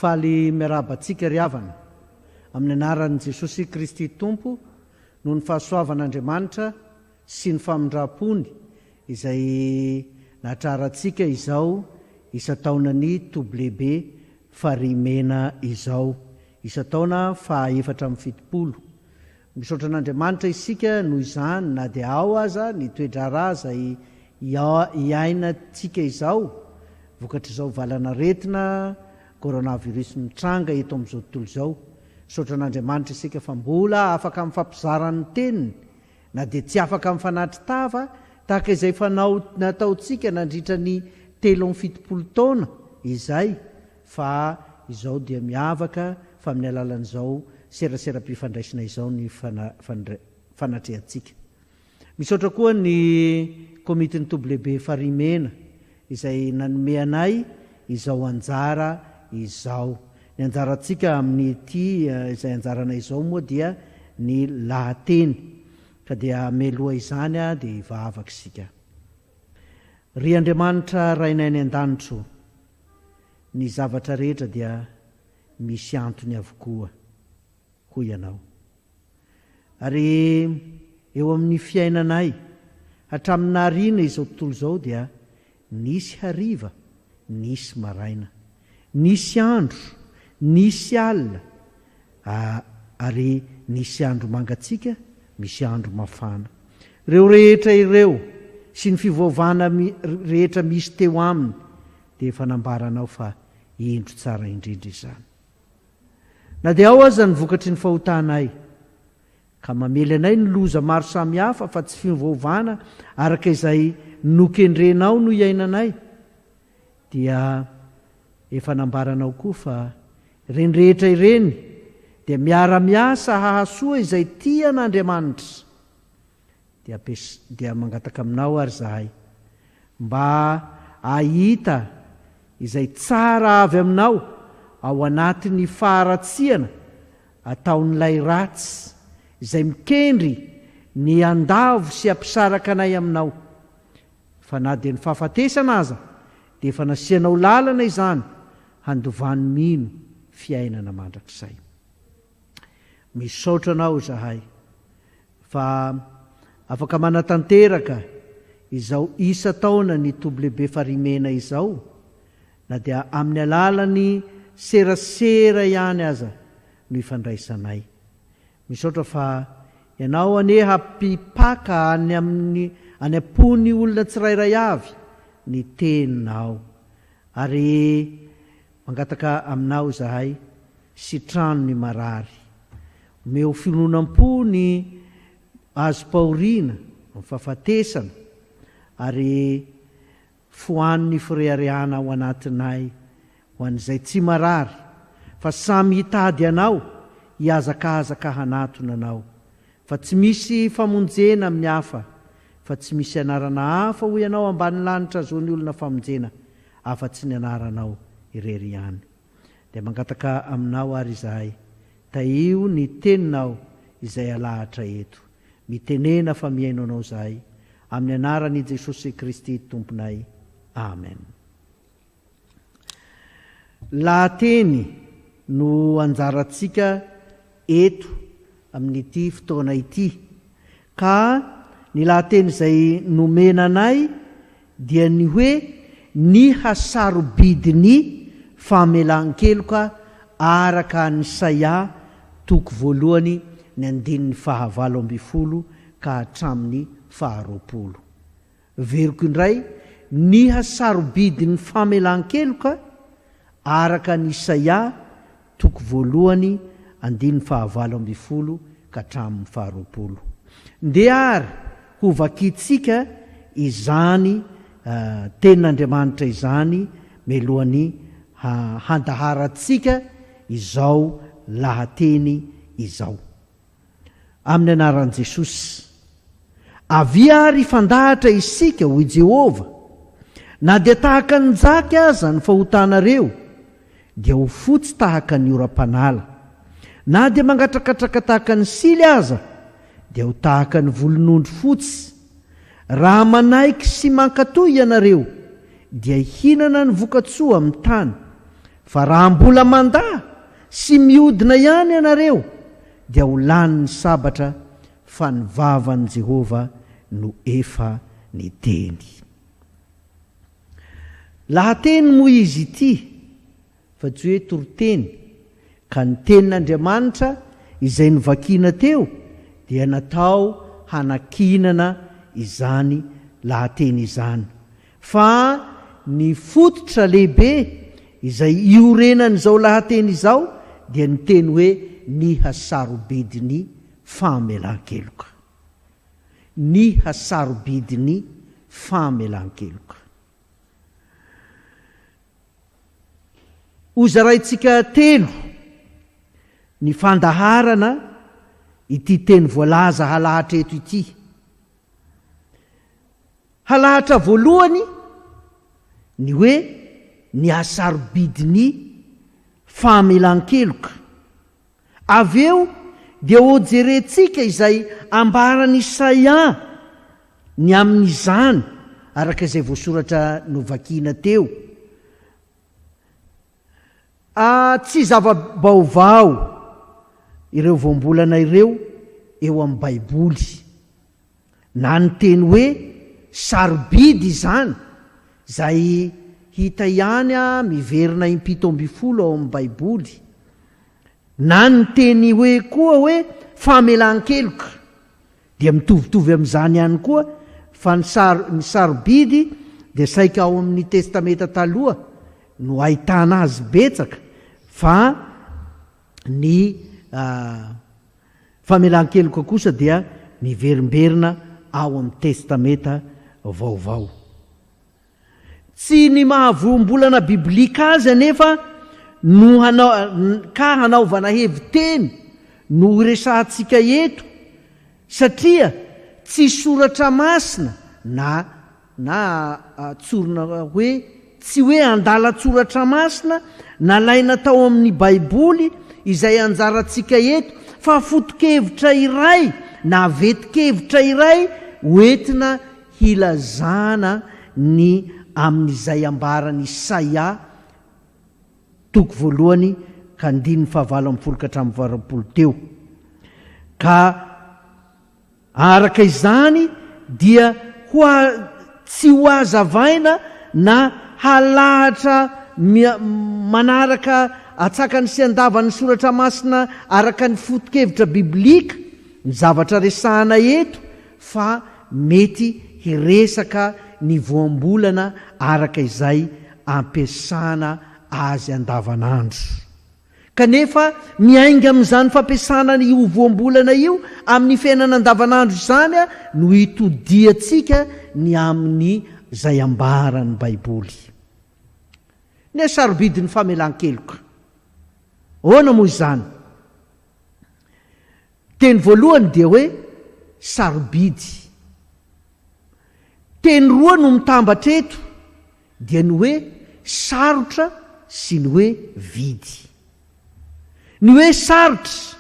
Faly miarabantsika ry havana amin'ny anaran'i Jesosy Kristy Tompo no ny fahasoavan'Andriamanitra sy ny famindrapony izay natrarantsika izao isan-taonany tobilehibe Farihimena izao isan-taona fa 470. Misaotra an'Andriamanitra isika noho izany na dia ao aza ny toedrara izay iainantsika izao vokatra izao valanaretina coronavirus mitranga eto amin'izao tontolo izao. Misaotra an'Andriamanitra isika fa mbola afaka mifampizarany teniny na dia tsy afaka mifanatry tava tahaka izay nataontsika nandritra ny 770 taona izay fa izao dia miavaka fa amin'ny alalan'izao serasera-pifandraisina izao ny fanatrehantsika. Misaotra koa ny komiteny tobilehibe Farihimena izay nanome anay izao anjara izao. Ny anjarantsika amin'ny ity izay anjarana izao moa dia ny Lahateny ka dia meloha izany dia ivavaka isika. Ry Andriamanitra rainay ny an-danitro, ny zavatra rehetra dia misy antony avokoa ho ianao. Ary eo amin'ny fiainanay hatramin'ny hariana izao tontolo izao dia nisy hariva, nisy maraina, nisy andro, nisy alina, ary nisy andro mangatsika, misy andro mafana. Reo rehetra ireo sy ny fivovana rehetra misy teo aminy dia efa nambaranao fa indro tsara indrindra izany. Na dia ao aza ny vokatry ny fahotanay ka mamely anay ny loza maro samihafa fa tsy fivovana araka izay nokendrenao no iainanay, dia efa nambaranao koa fa ireny rehetra ireny dia miara-miasa hahasoa izay tian'Andriamanitra. Dia mangataka aminao ary zahay mba ahita izay tsara avy aminao ao anatin'ny faharatsiana ataon'ilay ratsy izay mikendry ny andavo sy ampisaraka anay aminao. Fa na dia ny fahafatesana aza dia efa nasianao lalana izany handovany mino fiainana mandrakizay. Misaotra anao zahay fa afaka manatanteraka izao isan-taona ny tobilehibe Farihimena izao, na dia amin'ny alalan'ny serasera ihany aza no ifandraisanay. Misaotra fa ianao ane hampipaka any ampony olona tsirairay avy ny teninao, ary mangataka aminao zahay sitrano ny marary, omeo finonam-po ny azo paorina, fahafatesana, ary foan'ny fireharehana ao anatinay ho an'izay tsy marary, fa samy hitady anao hiazakazaka hanatona anao, fa tsy misy famonjena amin'ny hafa, fa tsy misy anarana hafa ho ianao ambany lanitra zo ny olona famonjena afa-tsy ny anaranao irery ihany. Dia mangataka aminao ary izahay, taio ny teninao izay alahatra eto, mitenena fa miaino anao zahay, amin'ny anaran'i Jesosy Kristy Tomponay. Amen. Lahateny no anjarantsika eto amin'ity fotoana ity, ka ny lahateny izay nomenanay dia ny hoe ny hasarobidin'ny famelan-keloka araka ny Isaia toko 1:9 ka hatramin'ny 20. Veriko indray, ny hasarobidin'ny famelan-keloka araka ny Isaia toko 1:9 ka hatramin'ny 20. Ndeha ary ho vakitsika izany tenin'Andriamanitra izany melohan'ny handaharantsika izao lahateny izao. Amin'ny anaran'i Jesosy, avia ary fandahatra isika ho Jehova, na dia tahaka ny jaky aza ny fahotanareo, dia ho fotsy tahaka ny oram-panala, na dia mangatrakatraka tahaka ny sily aza, dia ho tahaka ny volon'ondry fotsy. Raha manaiky sy mankatoy ianareo, dia hinana ny vokatsoa amin'ny tany, fa raha mbola mandaha sy miodina ihany ianareo, dia ho lany ny sabatra, fa ny vavan'i Jehova no efa niteny. Lahateny moa izy ity, fa tsy hoe toriteny, ka ny tenin'Andriamanitra izay nivakiana teo dia natao hanakinana izany lahateny izany, fa ny fototra lehibe izay iorenan'izao lahateny izao dia ny teny hoe ny hasarobidin'ny famelan-keloka. Ny hasarobidin'ny famelan-keloka. Hozaraintsika telo ny fandaharana ity teny voalaza halahatra eto ity. Halahatra voalohany ny hoe ny hasarobidin'ny famelan-keloka. Avy eo dia hojerentsika izay ambaran'i Isaia ny amin'izany, araka izay voasoratra novakiana teo. Tsy zava-baovao ireo voambolana ireo eo amin'ny Baiboly, na ny teny hoe sarobidy izany, izay hita ihany miverina 17 ao amin'ny Baiboly, na ny teny hoe koa hoe famelan-keloka, dia mitovitovy amin'izany ihany koa, fa ny sarobidy dia saika ao amin'ny testamenta taloha no ahitana azy betsaka, fa ny famelan-keloka kosa dia miverimberina ao amin'ny testamenta vaovao. Tsy ny mahavoambolana biblika azy anefa no hanaovana heviteny no resantsika eto, satria tsy soratra masina na tsorona hoe tsy hoe andalatsoratra masina nalaina tao amin'ny Baiboly izay anjarantsika eto, fa foto-kevitra iray na vetikevitra iray hoentina hilazana ny amin'izay ambaran'i Isaia toko 1:9-20 teo. Ka araka izany dia tsy ho azavaina na halahatra manaraka atsakany sy andavany soratra masina araka ny foto-kevitra biblika ny zavatra resahana eto fa mety hiresaka ny voambolana araka izay ampiasana azy andavanandro. Kanefa miainga amin'izany fampiasana io voambolana io amin'ny fiainana andavanandro izany no hitodiantsika ny amin'ny zay ambaran'ny Baiboly. Ny hasarobidin'ny famelan-keloka. Ahoana moa izany? Teny voalohany dia hoe sarobidy. Teny roa no mitambatra eto dia ny hoe sarotra sy ny hoe vidy. Ny hoe sarotra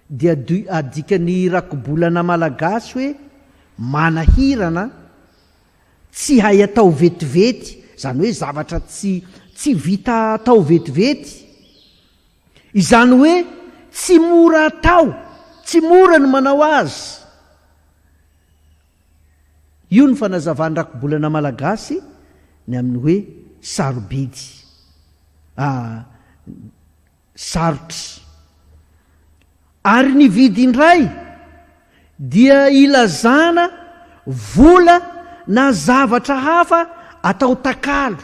dia adikany rakobolana malagasy hoe manahirana, tsy hay atao vetivety, zany hoe zavatra tsy vita atao vetivety. Izany hoe tsy mora atao, tsy mora ny manao azy. Io ny fanazavany rakobolana malagasy ny amin'ny hoe sarobidy, sarotra. Ary ny vidy indray dia ilazana vola na zavatra hafa atao takalo,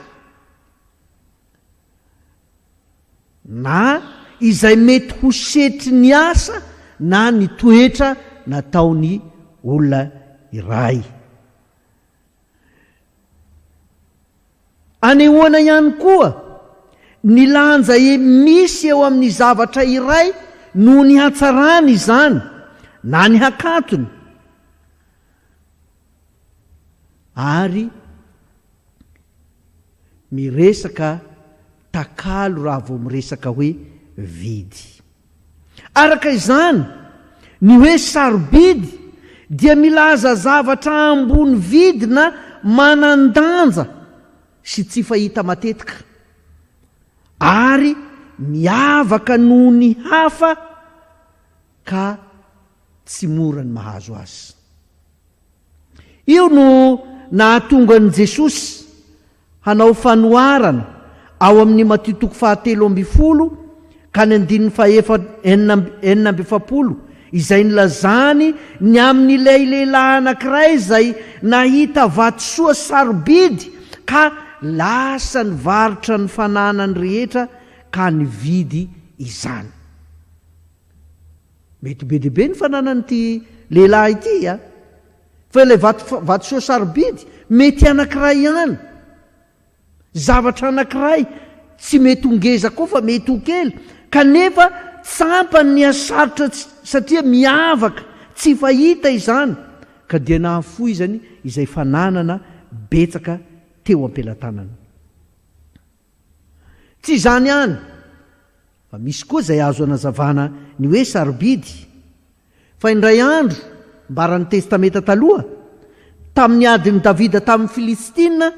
na izay mety ho setry ny asa na ny toetra nataony olona iray. Anehoana ihany koa ny lanja misy eo amin'ny zavatra iray no ny hatsarany izany na ny hakatony. Ary miresaka takalo raha vao miresaka hoe vidy. Araka izany, ny hoe sarobidy dia milaza zavatra ambony vidina manandanja sy tsy fahita matetika, ary miavaka noho ny hafa ka tsy mora ny mahazo azy. Io no nahatonga an' Jesosy hanao fanoarana ao amin'ny Matio 7:20 ka ny 9:40 izay nilazany ny amin'ilay lehilahy anankiray izay nahita vatosoa sarobidy ka lasa ny varotra ny fananany rehetra ka ny vidy izany. Mety be dehibe ny fananan'ity lehilahy ity fa ilay vatosoa sarobidy mety anankiray ihany, zavatra anankiray, tsy mety ho ngeza koa fa mety ho kely, kanefa tsampany ny asarotra satria miavaka, tsy fahita izany, ka dia nahafoizany izay fananana betsaka teo am-pelantanana. Tsy izany ihany, fa misy koa izay azo anazavana ny hoe sarobidy. Fa indray andro, mbaran'ny testamenta taloha, tamin'ny adin'i Davida tamin'ny Filistina,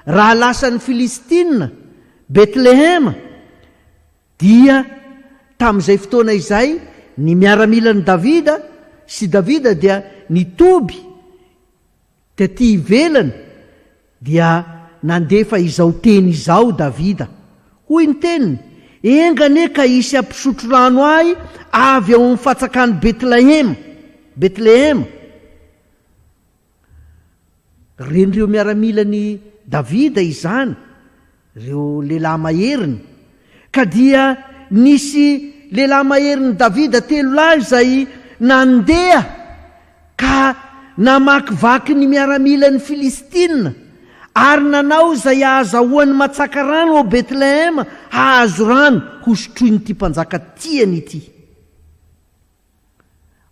raha lasan'ny Filistina Betlehema, dia tamin'izay fotoana izay ny miaramilan'i Davida sy Davida dia nitoby taty ivelany, dia nandefa izao teny izao Davida. Hoy ny teniny, engane ka isy ampisotro rano ahy avy ao amin'ny fatsakany Betlehema. Ren'ireo miaramilan'i Davida izany, ireo lehilahy maheriny, ka dia nisy lehilahy maheriny Davida 3 lahy izay nandeha ka namakivaky ny miaramilan'ny Filistina, ary nanao izay ahazahoany matsaka rano ao Betlehema, hahazo rano hosotroin'ity mpanjaka tiany ity.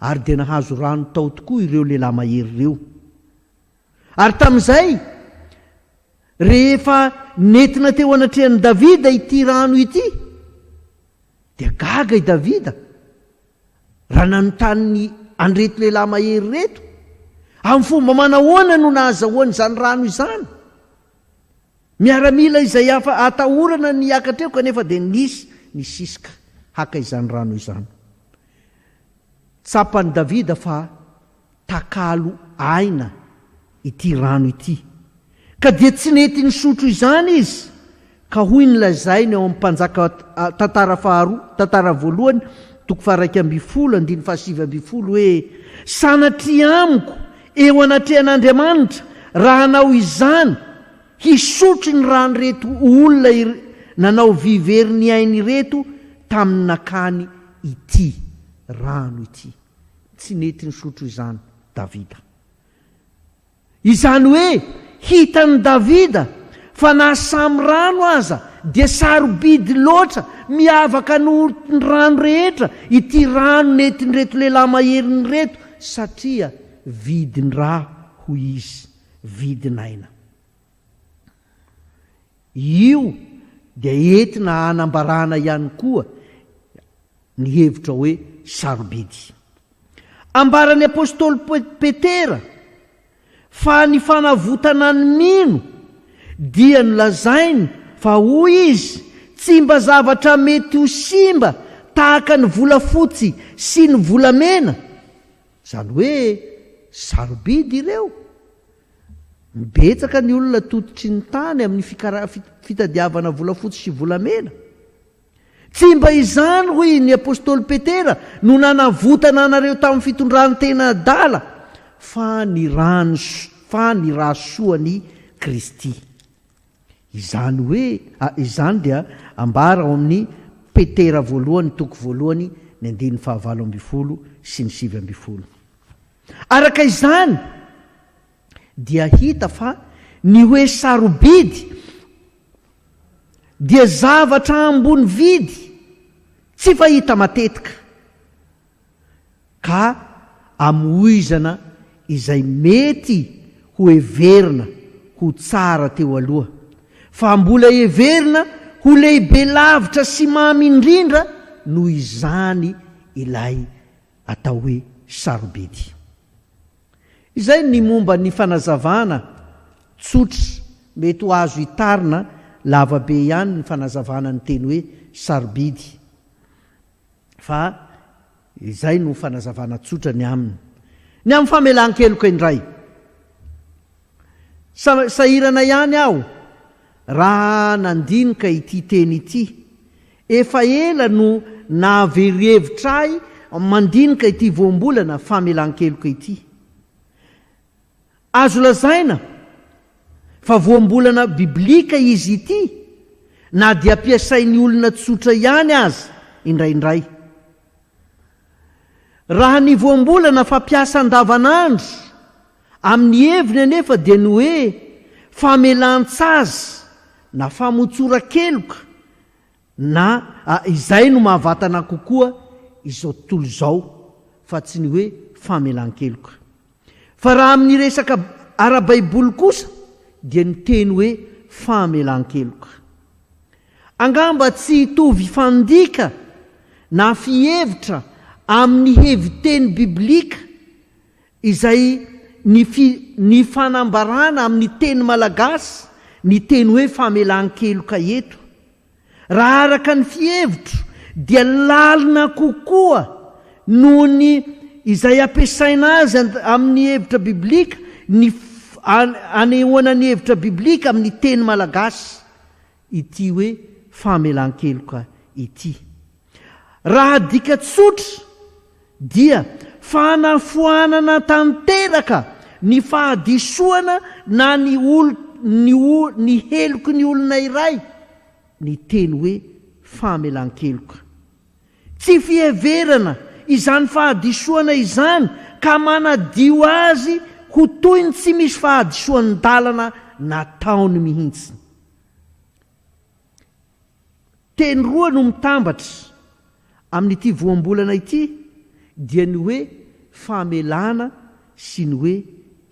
Ary dia nahazo rano tao tokoa ireo lehilahy mahery ireo. Ary tamin'izay, rehefa nentina teo anatrehan'i Davida ity rano ity, dia gaga i Davida raha nanontany andreto lehilahy mahery reto, amin'ny fomba manahoana no nahazahoany izany rano izany. Miaramila izay atahorana ny hiakatra eo, kanefa dia nisy nisisika haka izany rano izany. Tsapany Davida fa takalo aina ity rano ity, ka dia tsy nety nisotro izany izy, ka hoy nylazainy ao amin'ny mpanjaka tantara faharoa tantara voalohany 2:170 hoe sanatria amiko eo anatrehan'Andriamanitra raha hanao izany hisotry ny rano reto olona nanao viveriny ainy reto tamin'ny nakany ity rano ity. Tsy nety ny sotro izany Davida. Izany hoe hitany Davida fa na samy rano aza dia sarobidy loatra miavaka ny rano rehetra ity rano netiny reto lehilahy maheriny reto satria vidiny raha ho izy vidinaina. Io dia entina hanambarana ihany koa ny hevitra hoe sarobidy. Ambaran'ny apôstôly Petera fa ny fanavotana ny mino dia nolazainy fa hoy izy tsy mba zavatra mety ho simba tahaka ny volafotsy sy ny volamena. Zany hoe sarobidy ireo. Mibetsaka ny olona tototry ny tany amin'ny fitadiavana volafotsy sy volamena. Tsy mba izany hoy ny apôstôly Petera no nanavotana anareo tamin'ny fitondrany tena adala fa ny rasoany Kristy. Izany hoe izany dia ambara ao amin'ny Petera voalohany 2:9 sy 7. Araka izany dia hita fa ny hoe sarobidy dia zavatra ambony vidy tsy fahita matetika ka amoizana izay mety ho heverina ho tsara teo aloha fa mbola heverina ho lehibe lavitra sy mamy indrindra noho izany ilay atao hoe sarobidy. Izay ny momba ny fanazavana tsotra mety ho azo hitarina lavabe ihany ny fanazavana ny teny hoe sarobidy. Fa izay no fanazavana tsotra ny aminy. Ny amin'ny famelan-keloka indray. Sahirana ihany aho raha nandinika ity teny ity. Efa ela no nahaverihevitra ahy mandinika ity voambolana famelan-keloka ity. Azo lazaina fa voambolana biblika izy ity na dia ampiasain'ny olona tsotra ihany azy indraindray. Raha ny voambolana fampiasa andavanandro amin'ny heviny anefa dia ny hoe famelan-tsazy na famotsora-keloka na izay no mahavatana kokoa izao tontolo izao fa tsy ny hoe famelan-keloka. Fa raha amin'ny resaka ara-baiboly kosa dia ny teny hoe famelan-keloka. Angamba tsy hitovy fandika na fihevitra amin'ny heviteny biblika izay ny fanambarana amin'ny teny malagasy ny teny hoe famelan-keloka eto. Raha araka ny fihevitro dia lalina kokoa noho ny izay ampiasaina azy amin'ny hevitra biblika anehoana ny hevitra biblika amin'ny teny malagasy ity hoe famelan-keloka ity. Raha dika tsotra dia fanafoanana tanteraka ny fahadisoana na ny heloky ny olona iray ny teny hoe famelan-keloka. Tsy fiheverana izany fahadisoana izany ka manadio azy ho toy ny tsy misy fahadisoan'ny dalana nataony mihitsy. Teny roa no mitambatra amin'ity voambolana ity dia ny hoe famelana sy ny hoe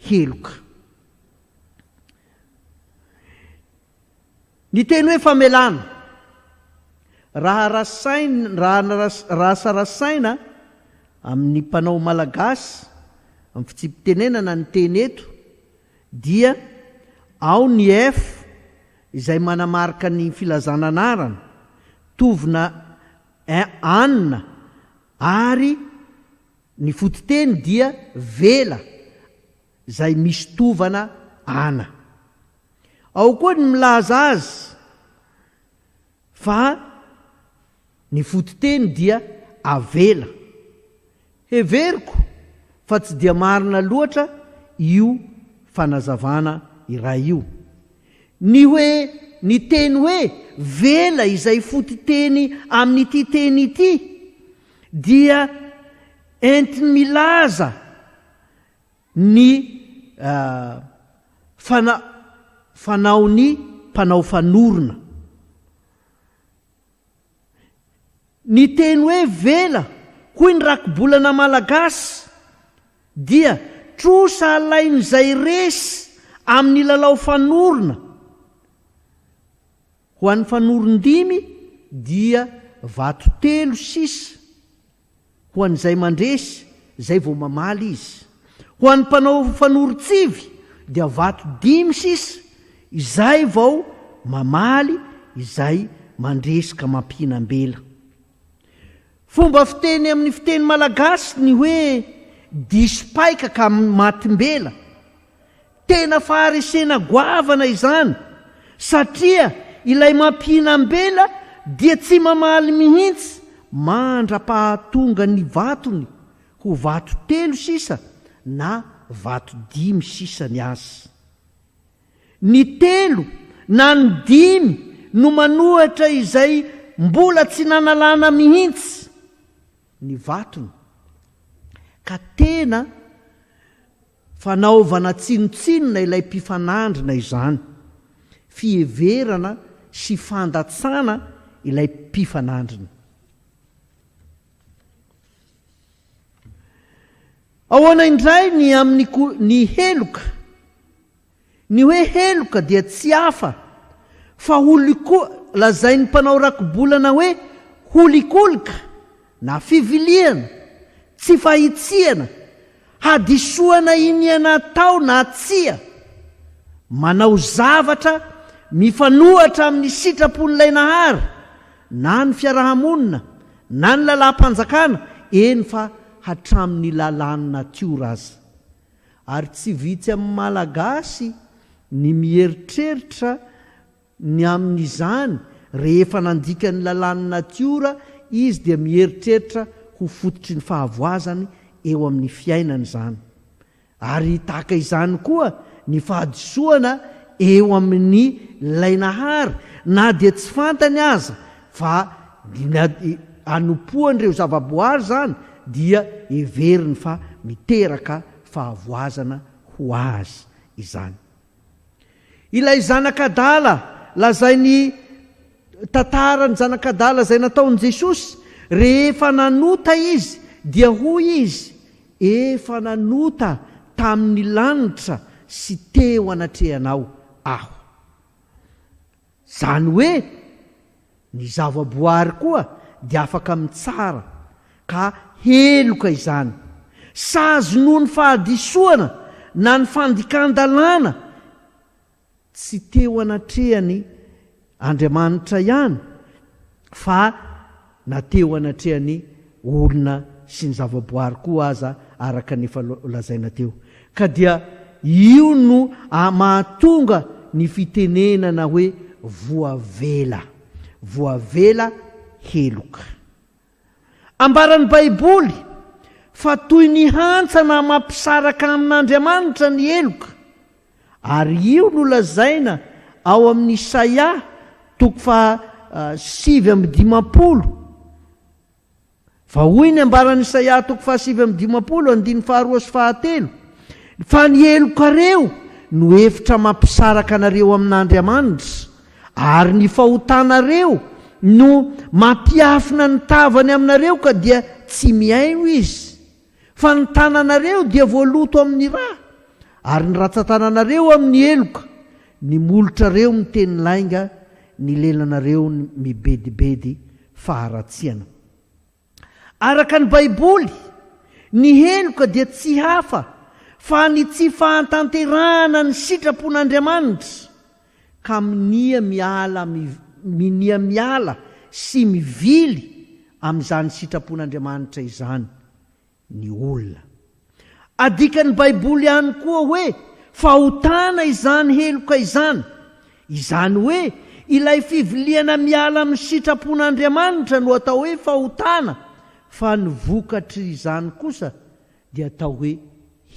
heloka. Ny teny hoe famelana raha sarasaina amin'ny mpanao malagasy amin'ny fitsipitenenana ny teny eto dia ao ny F izay manamarika ny filazana anarana tovina anina ary ny fototeny dia vela izay misy tovana ana. Ao koa ny milaza azy fa ny fototeny dia avela. Heveriko fa tsy dia marina loatra io fanazavana iray io. Ny teny hoe vela izay fototeny amin'ity teny ity dia entiny milaza ny fanaony mpanao fanorona. Ny teny hoe vela hoy ny rakobolana malagasy dia trosa alain'izay resy amin'ny lalao fanorona. Ho an'ny fanoron-dimy dia vato 3 sisa. Ho an'izay mandresy, zay vao mamaly izy. Ho an'ny mpanao fanoro-tsivy dia vato 5 sisa, izay vao mamaly, izay mandresika mampihinam-bela. Fomba fiteny amin'ny fiteny malagasy ny hoe diso paika ka matim-bela. Tena faharesena goavana izany, satria ilay mampihinam-bela dia tsy mamaly mihitsy mandra-pahatonga ny vatony ho vato 3 sisa na vato 5 sisa ny azy. Ny 3 na ny 5 no manohatra izay mbola tsy nanalana mihitsy ny vatony, ka tena fanaovana tsinotsinona ilay mpifanandrina izany, fiheverana sy fandatsana ilay mpifanandrina. Ahoana indray ny amin'ny heloka. Ny hoe heloka dia tsy hafa fa lazain'ny mpanao rakobolana hoe holikolika na fiviliana, tsy fahitsiana, hadisoana iniana tao na tsia, manao zavatra mifanohatra amin'ny sitrapon'ilay nahary, na ny fiarahamonina, na ny lalam-panjakana, eny fa hatramin'ny lalàny natiora azy. Ary tsy vitsy amin'ny malagasy ny mieritreritra ny amin'izany rehefa nandika ny lalàny natiora, izy dia mieritreritra ho fototry ny fahavoazany eo amin'ny fiainany izany. Ary tahaka izany koa ny fahadisoana eo amin'ny lainahary, na dia tsy fantany aza fa anompoan'ireo zavaboary zany dia heveriny fa miteraka fahavoazana ho azy izany. Ilay zanakadala, lazainy tantarany zanakadala izay nataon'i Jesosy, rehefa nanota izy dia hoy izy, efa nanota tamin'ny lanitra sy teo anatrehanao aho. Zany hoe ny zavaboary koa dia afaka mitsara ka heloka izany. Sazy noho ny fahadisoana na ny fandikan-dalàna tsy teo anatrehany Andriamanitra ihany, fa nateo anatrehany olona sy ny zavaboary koa aza araka ny efa lazaina teo. Ka dia io no mahatonga ny fitenenana hoe voavela, voavela heloka. Ambaran'ny Baiboly fa toy ny hantsana mampisaraka amin'Andriamanitra ny heloka, ary io no lazaina ao amin'ny Isaia 7:50. Fa hoy ny ambaran'ny Isaia 7:50, 2 fa ny helokareo no efitra mampisaraka anareo amin'Andriamanitra, ary ny fahotanareo no mampiafina ny tavany aminareo ka dia tsy miaino izy. Fa ny tananareo dia voaloto amin'ny rà, ary ny ratsan-tananareo amin'ny heloka. Ny molotrareo miteny lainga, ny lelanareo mibedibedy faharatsiana. Araka ny Baiboly, ny heloka dia tsy hafa fa ny tsy fahantanterahana ny sitrapon'Andriamanitra, ka minia miala sy mivily amin'izany sitrapon'Andriamanitra izany ny olona. Adikan'ny Baiboly ihany koa hoe fahotana izany heloka izany, izany hoe ilay fiviliana miala amin'ny sitrapon'Andriamanitra no atao hoe fahotana, fa ny vokatry izany kosa dia atao hoe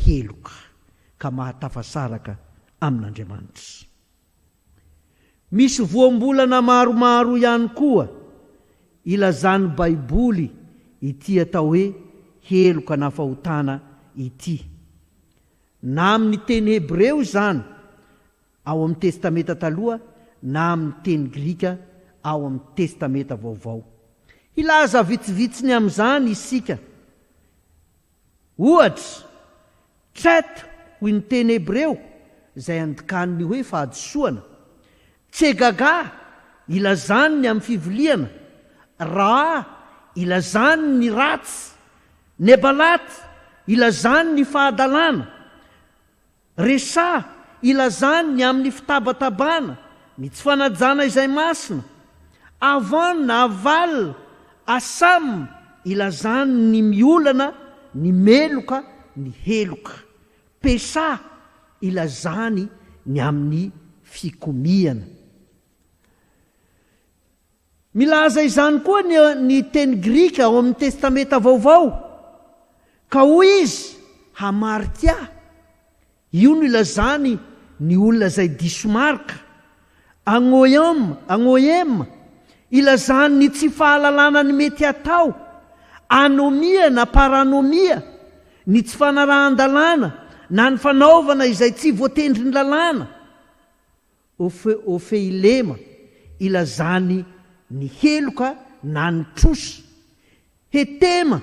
heloka ka mahatafasaraka amin'Andriamanitra. Misy voambolana maromaro ihany koa ilazany Baiboly ity atao hoe heloka na fahotana ity. Na amin'ny teny Hebreo izany ao amin'ny testamenta taloha, na amin'ny teny Grika ao amin'ny testamenta vaovao. Ilaza vitsivitsiny amin'izany isika. Ohatra, tret hoy ny teny Hebreo izay andikany hoe fahadisoana. Tsegaga ilazany ny amin'ny fiviliana. Ra ilazany ny ratsy. Nebalat ilazany ny fahadalana. Resa ilazany ny amin'ny fitabatabana, ny tsy fanajana izay masina. Avan na aval, asam ilazany ny miolana, ny meloka, ny heloka. Pesa ilazany ny amin'ny fikomiana. Milaza izany koa ny teny Grika ao amin'ny testamenta vaovao, ka hoy izy hamartia. Io no ilazany ny olona izay diso marika. Agnoem ilazany ny tsy fahalalana ny mety atao. Anomia na paranomia, ny tsy fanarahan-dalàna na ny fanaovana izay tsy voatendry ny lalàna. Ofeilema ilazany ny heloka na ny trosy. Hetema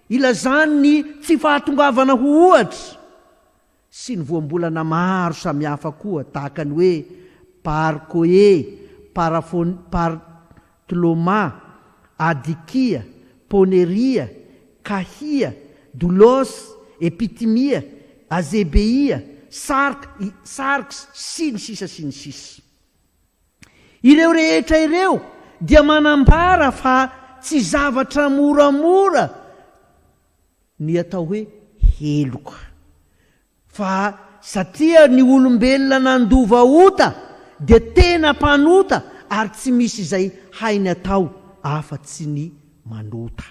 ilazany ny tsy fahatongavana ho ohatra. Sy ny voambolana maro samihafa koa, tahaka ny hoe parkoe, partloma, adikia, poneria, kahia, doulos, epitimia, azebeia, sarks, sy ny sisa sy ny sisa. Ireo rehetra ireo dia manambara fa tsy zavatra moramora ny atao hoe heloka. Fa satria ny olombelona nandova ota dia tena mpanota ary tsy misy izay hainy atao afa-tsy ny manota.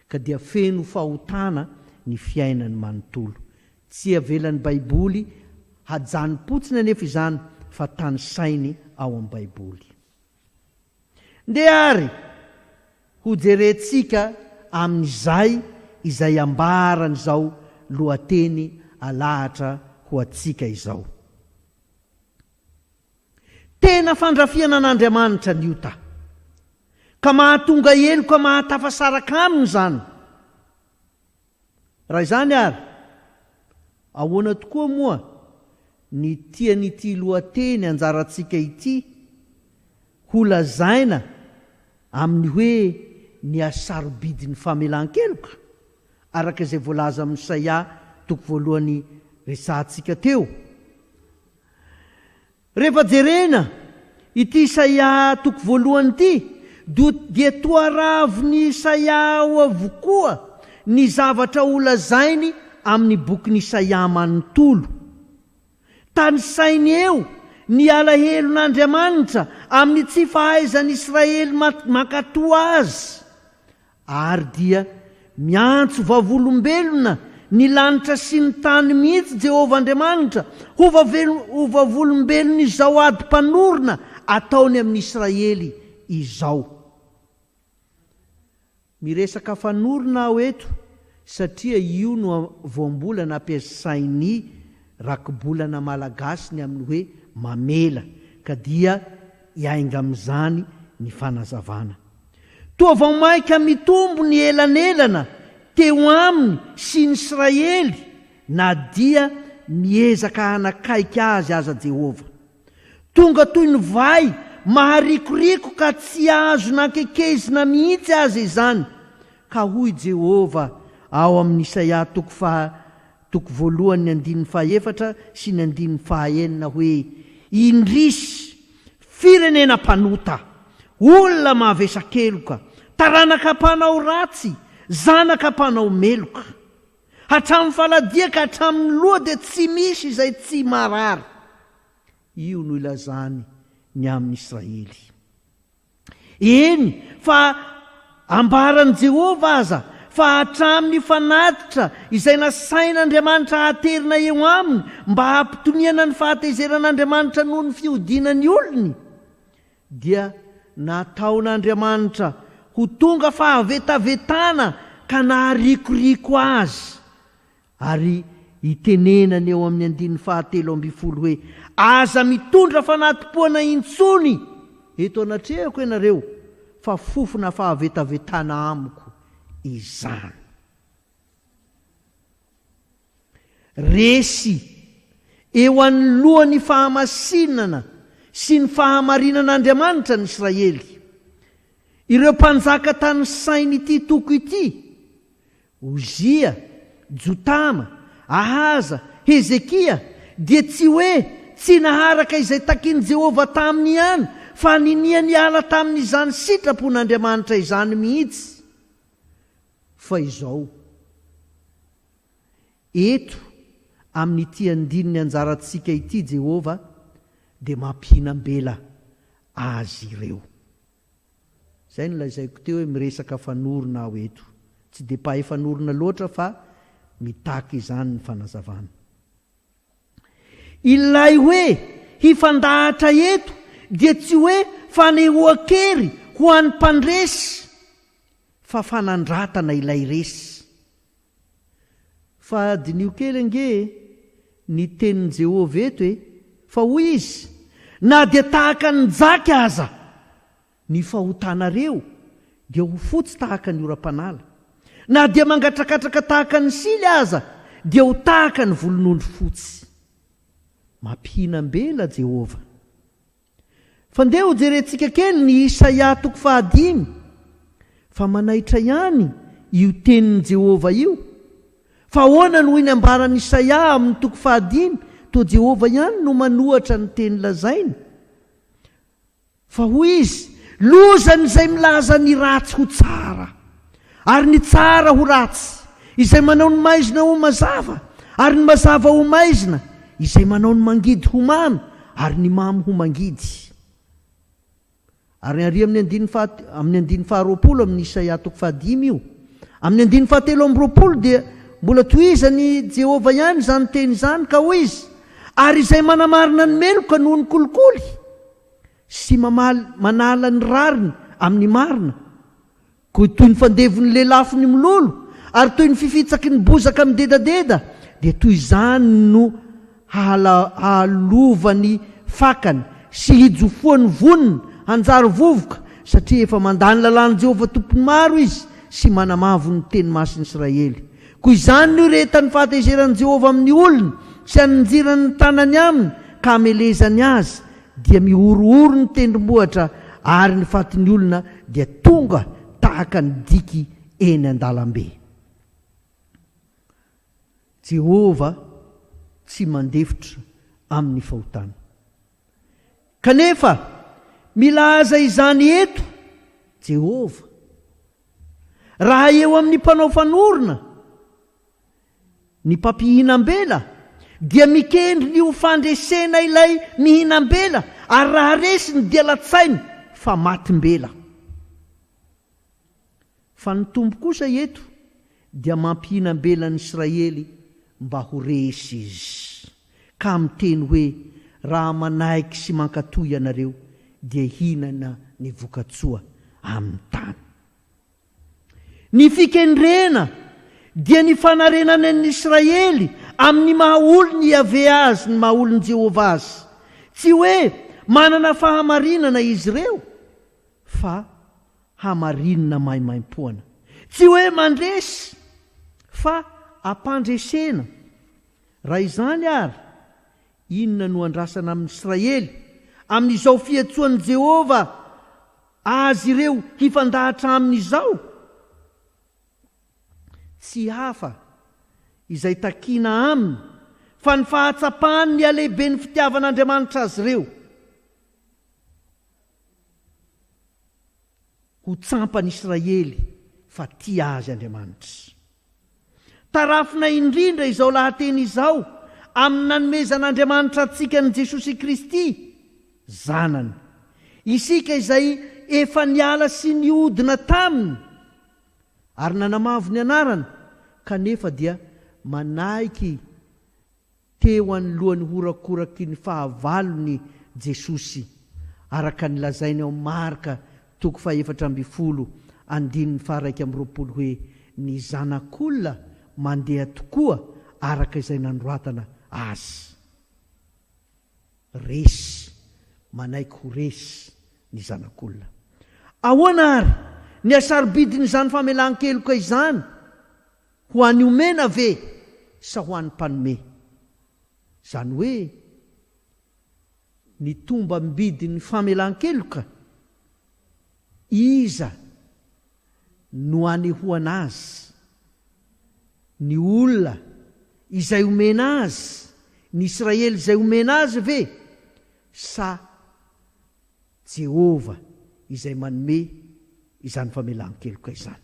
Ka dia feno fahotana ny fiainany manontolo. Tsy avelan'ny Baiboly hajanonpotsiny anefa izany fa tany sainy ao amin'ny Baiboly. Ndeary ho jerentsika amin'izay izay ambaran'izao lohateny alahatra ho atsika izao. Tena fandrafiana an'Andriamanitra ny ota, ka mahatonga heloka mahatafasaraka aminy zany. Raha izany ary, ahoana tokoa moa ny tian'ity lohateny anjarantsika ity ho lazaina amin'ny hoe ny hasarobidin'ny famelan-keloka, araka izay voalaza amin'ny Isaia toko voalohany resantsika teo. Rehefa jerena ity Isaia toko voalohany ity, dia toaraviny Isaia ao avokoa ny zavatra ho lazainy amin'ny bokin'ny Isaia manontolo. Tany sainy eo ny alahelon'Andriamanitra amin'ny tsy fahaizan'ny Israely makatoa azy, ary dia miantso vavolombelona ny lanitra sy ny tany mihitsy Jehovah Andriamanitra ho vavolombelona izao ady mpanorona ataony amin'ny Israely izao. Miresaka fanorona aho eto satria io no voambolana ampiasainy rakibolana malagasy ny amin'ny hoe mamela, ka dia iainga amin'izany ny fanazavana. Toa vao maika mitombo ny elanelana teo aminy sy ny Israely, na dia miezaka hanakaiky azy aza Jehovah. Tonga toy ny vai maharikoriko ka tsy azo nankekezina mihitsy azy izany. Ka hoy Jehovah ao amin'ny Isaia toko voalohany 1:4 sy 1:9 hoe: indrisy firenena mpanota, olona mahavesan-keloka, taranaka mpanao ratsy, zanaka mpanao meloka. Hatramin'ny faladia ka hatramin'ny loha dia tsy misy izay tsy marary. Io no ilazany ny amin'ny Israely. Eny, fa ambaran' Jehova aza fa hatramin'ny fanatitra izay nasain'Andriamanitra haterina eo aminy mba hampitoniana ny fahatezerin'Andriamanitra noho ny fiodinany olony, dia nataon'Andriamanitra ho tonga fahavetavetana ka naharikoriko azy, ary itenenany eo amin'ny 17 hoe aza mitondra fanatipona intsony eto anatrehako ianareo fa fofona fahavetavetana amiko izany. Resy eo anolohan'ny fahamasinana sy ny fahamarinan'Andriamanitra ny Israely. Ireo mpanjaka tany sainy ity toko ity, Ozia, Jotama, Ahaza, Hezekia, dia tsy hoe tsy naharaka izay takian' Jehova taminy ihany, fa ninia niala tamin'izany sitrapon'Andriamanitra izany mihitsy. Fa izao, eto amin'ity andininy anjarantsika ity Jehova dia mampihinam-bela azy ireo. Izay no lazaiko teo hoe miresaka fanorona aho eto. Tsy dia pahay fanorona loatra fa mitaky izany ny fanazavana. Ilay hoe hifandahatra eto dia tsy hoe fanehoan-kery ho an'ny mpandresy, fa fanandratana ilay resy. Fa dinio kely ange ny tenin' Jehova eto fa hoy izy, na dia tahaka ny jaky aza ny fahotanareo dia ho fotsy tahaka ny oram-panala, na dia mangatrakatraka tahaka ny sily aza dia ho tahaka ny volon'ondry fotsy. Mampihinam-bela Jehova. Fandeha ho jerentsika kely ny Isaia 5, fa manaitra ihany io tenin' Jehova io. Fa ahoana no iny ambaran'i Isaia amin'ny 5, to Jehova ihany no manohatra ny teny lazainy. Fa hoy izy, lozany izay milaza ny ratsy ho tsara, ary ny tsara ho ratsy, izay manao ny maizina ho mazava, ary ny mazava ho maizina, izay manao ny mangidy ho mamy, ary ny mamy ho mangidy. Ary ary amin'ny 20 amin'ny Isaia 5 io, amin'ny 17 dia mbola tohizany Jehova ihany izany teny izany, ka hoy izy, ary izay manamarina ny meloka noho ny kolikoly, sy manala ny rariny amin'ny marina, koa toy ny fandevon'ny lelafo ny mololo, ary toy ny fifitsaky ny bozaka midedadeda, dia toy izany no halovany fakany sy hijofoany voniny hanjary vovoka, satria efa mandany lalàn'i Jehova tompony maro izy sy manamavo ny teny masin'i Israely. Koa izany no retan'ny fahatezeran'i Jehova amin'ny olony sy anonjirany ny tanany aminy ka amelezany azy, dia miorooro ny tendrombohitra, ary ny fatin'ny olona dia tonga tahaka ny diky eny an-dalambe. Jehova tsy mandefitra amin'ny fahotana. Kanefa milaza izany eto Jehova, raha eo amin'ny mpanao fanorona, ny mpampihinam-bela, dia mikendry ny ho fandresena ilay mihinam-bela, ary raha resiny dia latsainy fa matim-bela. Fa ny tombo kosa eto dia mampihinam-belan'ny Israely mba ho resy izy, ka miteny hoe raha manaiky sy mankatoy ianareo dia hinana ny vokatsoa amin'ny tany. Ny fikendrena dia ny fanarenana ny Israely amin'ny mahaolony Yahve azy, ny mahaolony Jehova azy. Tsy hoe manana fahamarinana izy ireo, fa hamarinana maimaim-poana. Tsy hoe mandresy, fa ampandresena. Raha izany ary, inona no andrasana amin'ny Israely amin'izao fiatsoan'i Jehova azy ireo hifandahatra amin'izao? Tsy hafa izay takina aminy fa ny fahatsapahany ny alehibe ny fitiavan'Andriamanitra azy ireo, ho tsampany Israely fa tia azy Andriamanitra. Tarafina indrindra izao lahateny izao amin'ny nanomezan'Andriamanitra antsika ny Jesosy Kristy, zanany, isika izay efa niala sy niodina taminy ary nanamavo ny anarany kanefa dia manaiky teo anoloany horakoraky ny fahavalony Jesosy araka nilazainy ao marika 4:20 hoe ny zanak'olona mandeha tokoa araka izay nandroatana azy. Resy manaiky ho resy ny zanak'olona. Ahoana ary ny hasarobidin'izany famelan-keloka izany ho an'ny omena ve sa ho an'ny mpanome? Zany hoe ny tomba mbidin'ny famelan-keloka iza no anehoana azy, ny olona izay omena azy, ny Israely izay omena azy ve sa Jehova izay manome izany famelan-keloka izany?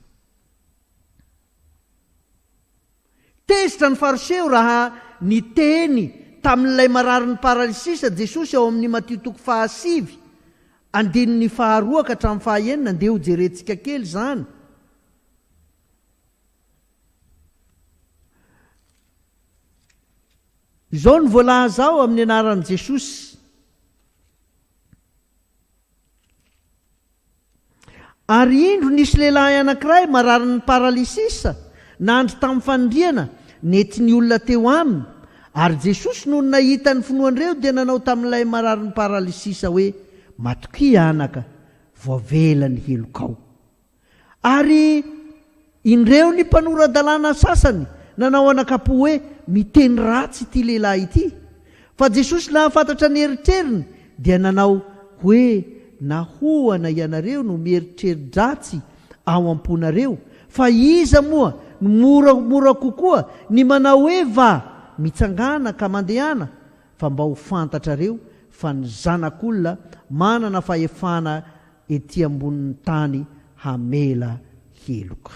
Tezitra ny fariseo raha ny teny tamin'ilay marary ny paralisisa Jesosy ao amin'ny Matteo 5:9 andininy 2 ka hatramin'ny 9 andeha ho jerentsika kely zany. Izao ny voalaza ao amin'ny anaran'i Jesosy. Ary indro nisy lehilahy anankiray marary ny paralisisa nandry tamin'ny fandriana nety ny olona teo aminy. Ary Jesosy noho nahita ny finoan'ireo dia nanao tamin'ilay marary ny paralisisa hoe matoky anaka, voavela ny helokao. Ary indreo ny mpanora-dalàna sasany nanao anakapo hoe miteny ratsy ity lehilahy ity. Fa Jesosy nahafantatra ny eritreriny dia nanao hoe nahoana ianareo no mieritreri-dratsy ao am-ponareo, fa iza moa no moramora kokoa ny manao hoe mitsangana ka mandehana, fa mba ho fantatrareo fa ny zanak'olona manana fahefana ety ambonin'ny tany hamela heloka.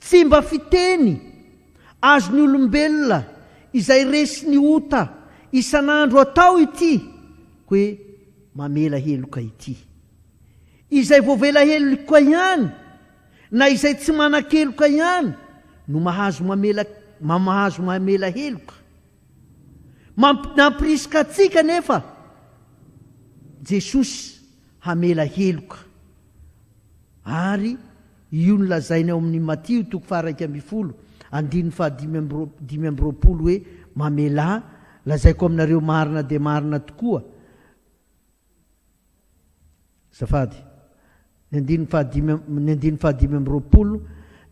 Tsy mba fiteny azony olombelona izay resy ny ota isan'andro atao ity hoe mamela heloka ity. Izay voavela heloka ihany na izay tsy manan-keloka ihany no mahazo mamela heloka. Nampirisika atsika nefa Jesosy hamela heloka. Ary io nolazainy ao amin'ny Matteo 1:20 hoe mamela, lazaiko aminareo marina dia marina tokoa. Safady 1:20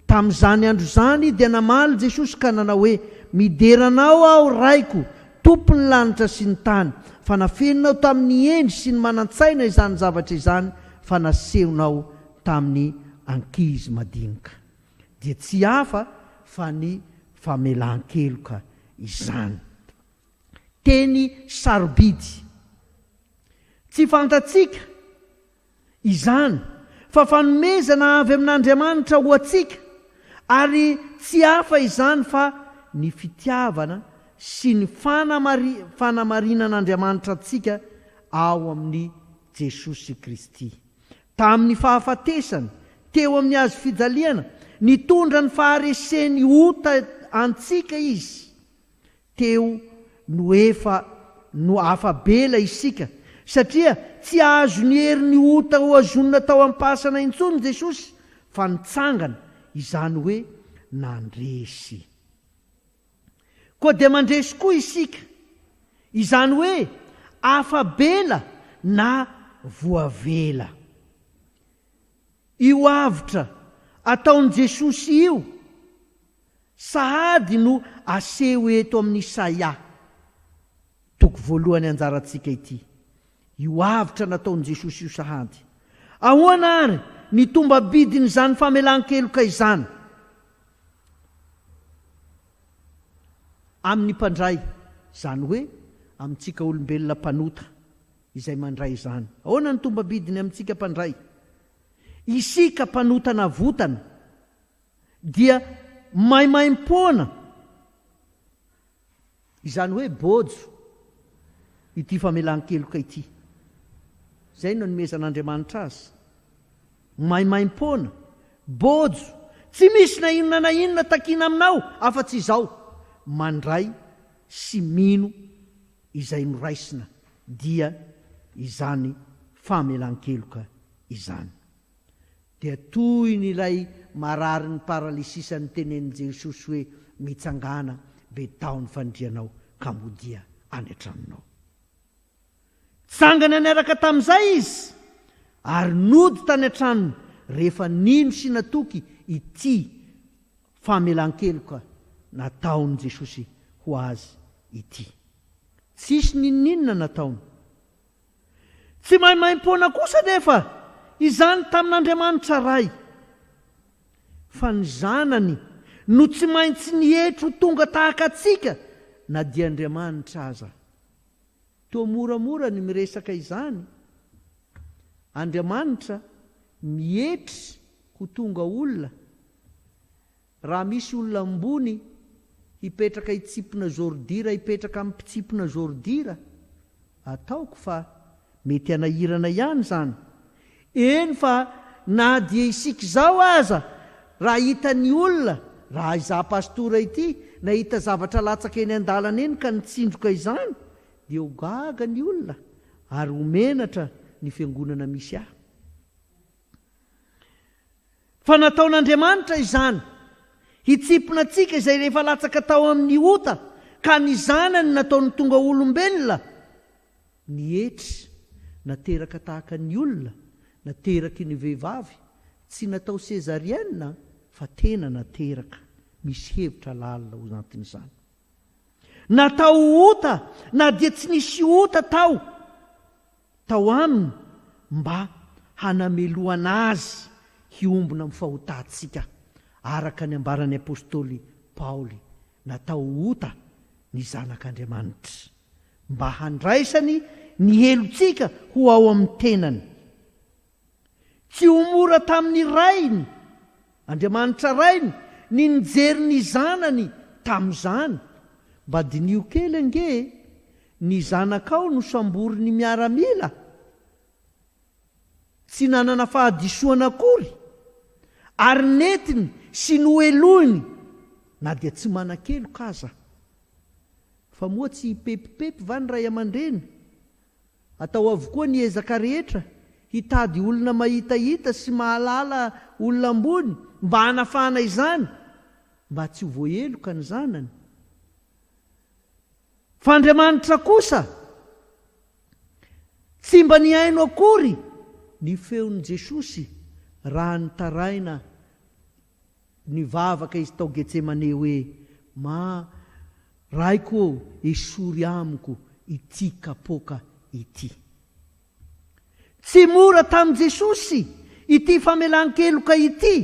tamin'izany andro zany dia namaly Jesosy ka nanao hoe mideranao aho raiko tompony lanitra sy ny tany, fa nafeninao tamin'ny endry sy ny manan-tsaina izany zavatra izany, fa nasehonao tamin'ny ankizy madinika. Dia tsy hafa fa ny famelan-keloka izany. Teny sarobidy. Tsy fantatsika izany fa fanomezana avy amin'Andriamanitra ho atsika, ary tsy hafa izany fa ny fitiavana sy ny fanamarinan'Andriamanitra atsika ao amin'ny Jesosy Kristy. Tamin'ny fahafatesany teo amin'ny hazo fijaliana nitondra ny fahareseny ota antsika izy. Teo no afabela isika, satria tsy azo ny hery ny ota ho azonina tao ampasana intsony Jesosy, fa nitsangana, izany hoe nandresy. Koa dia mandresy koa isika, izany hoe afabela na voavela. Io avitra ataon'i Jesosy io sahady no aseho eto amin'ny Isaia 1 anjarantsika ity. Io avitra nataon'i Jesosy io sahady. Ahoana ary ny tomba bidin'izany famelan-keloka izany? Amin'ny mpandray, zany hoe amintsika olombelona mpanota izay mandray izany. Ahoana ny tomba bidiny amintsika mpandray? Isika mpanotana votana dia maimaim-poana, izany hoe bojo ity famelan-keloka ity. zay no nomezan'Andriamanitra azy. Maimaim-pona, bojo, tsy misy na inona takina aminao afa-tsy izao, mandray sy mino izay noraisina, dia izany famelan-keloka izany. Dia toy n'ilay marary ny paralysisa ny tenenin' Jesosy hoe mitsangana be taony fandrianao ka modia any an-tranonao. Tsangana niaraka tamin'izay izy ary nody tany an-tranony rehefa nino sy natoky ity famelan-keloka nataon'i Jesosy ho azy ity. Tsisy ninninona nataony. Tsy maimaim-pona kosa nefa izany tamin'Andriamanitra ray, fa ny zanany no tsy maintsy nihetro tonga tahaka atsika na dia Andriamanitra aza. Toa moramora ny miresaka izany. Andriamanitra mihetry ho tonga olona. Raha misy olona ambony hipetraka hitsipona zordira, hipetraka amin'ny mpitsipona zordira, ataoko fa mety anahirana ihany zany. Eny fa na dia isika izao aza, raha hita ny olona, raha izaho pastora ity, na hita zavatra latsaka eny an-dalana eny ka nitsindroka izany, dia ho gaga ny olona ary homenatra ny fiangonana misy ahy. Fa nataon'Andriamanitra izany hitsipona antsika izay rehefa latsaka tao amin'ny ota, ka ny zanany nataony tonga olombelona, nihetry nateraka tahaka ny olona, nateraky ny vehivavy, tsy natao sezarienne fa tena nateraka. Misy hevitra lalina ho anatin'izany. Natao ota na dia tsy nisy ota tao aminy mba hanameloana azy hiombona amin'ny fahotantsika, araka ny ambaran'ny apôstôly Paoly. Natao ota ny zanak'Andriamanitra mba handraisany ny helontsika ho ao amin'ny tenany. Tsy ho mora tamin'ny rainy, Andriamanitra rainy, ny nijery ny zanany tamin'izany. Mba dinio kely ange ny zanakao no sambory ny miaramila, tsy nanana fahadisoana akory, ary netiny sy noeloiny na dia tsy manan-keloka aza. Fa moa tsy hipepipepy va ny ray aman-dreny, atao avokoa ny ezaka rehetra hitady olona mahitahita sy mahalala olona ambony mba hanafana izany, mba tsy ho voaheloka ny zanany. Fa Andriamanitra kosa tsy mba niaino akory ny feon'i Jesosy raha nitaraina nivavaka izy tao Getsemane hoe raiko esory amiko ity kapoka ity. Tsy mora tamin'i Jesosy ity famelan-keloka ity,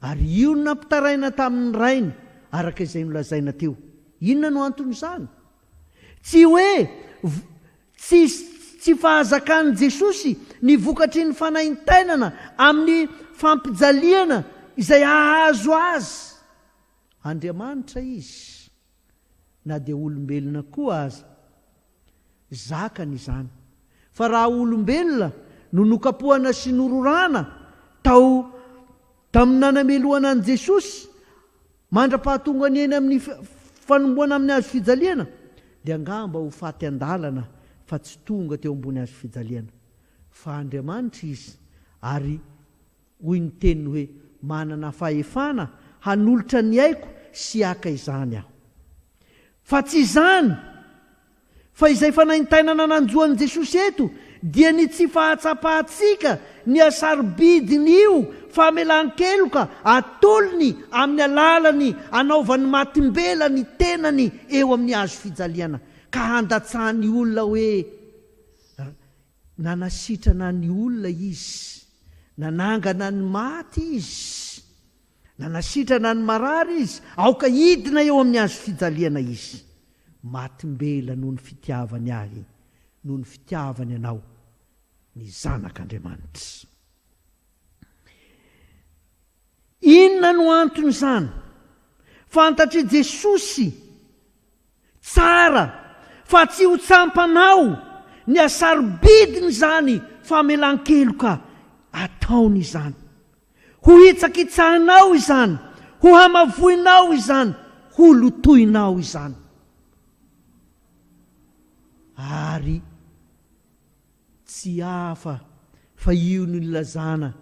ary io nampitaraina tamin'ny rainy araka izay nolazaina teo. Inona no anton'izany? Tsy hoe tsy fahazakan'i Jesosy ny vokatry ny fanaintainana amin'ny fampijaliana izay ahazo azy. Andriamanitra izy, na dia olombelona koa aza, zakany izany. Fa raha olombelona no nokapohana sy nororana tao tamin'ny nanameloana an'i Jesosy, mandra-pahatonga ny eny amin'ny fanomboana amin'ny hazo fijaliana, dia angamba ho faty an-dalana fa tsy tonga teo ambony hazo fijaliana. Fa Andriamanitra izy, ary hoy ny teniny hoe manana fahefana hanolotra ny aiko sy haka izany aho. Fa tsy izany, fa izay fanaintainana nanjoan'i Jesosy eto dia ny tsy fahatsapahatsika ny hasarobidiny io famelan-keloka atolony amin'ny alalany anaovany matimbela ny tenany eo amin'ny hazo fijaliana, ka handatsahany olona hoe nanasitrana ny olona izy, nanangana ny maty izy, nanasitrana ny marary izy, aoka hidina eo amin'ny hazo fijaliana izy. Matimbela noho ny fitiavany ahy, noho ny fitiavany anao, ny zanak'Andriamanitra. Inona no anton'izany? Fantatry Jesosy tsara fa tsy ho tsampanao ny hasarobidiny izany famelan-keloka ataony izany. Ho hitsakitsahanao izany, ho hamavoinao izany, ho lotoinao izany. Ary tsy hafa fa io ny nilazany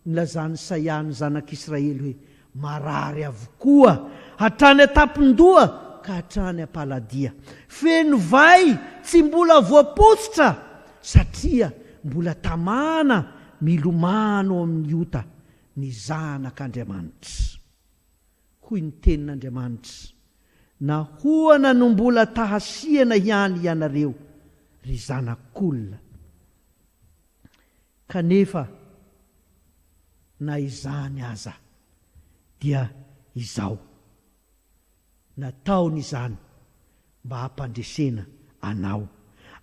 Isaia ny zanak'Israely hoe marary avokoa hatrany atapindoha ka hatrany ampaladia. Feno vai tsy mbola voapotsitra satria mbola tamana milomano amin'ny ota ny zanak'Andriamanitra. Hoy ny tenin'Andriamanitra, nahoana no mbola tahasiana ihany ianareo ry zanak'olona. Kanefa na izany aza dia izao, nataony izany mba hampandresena anao,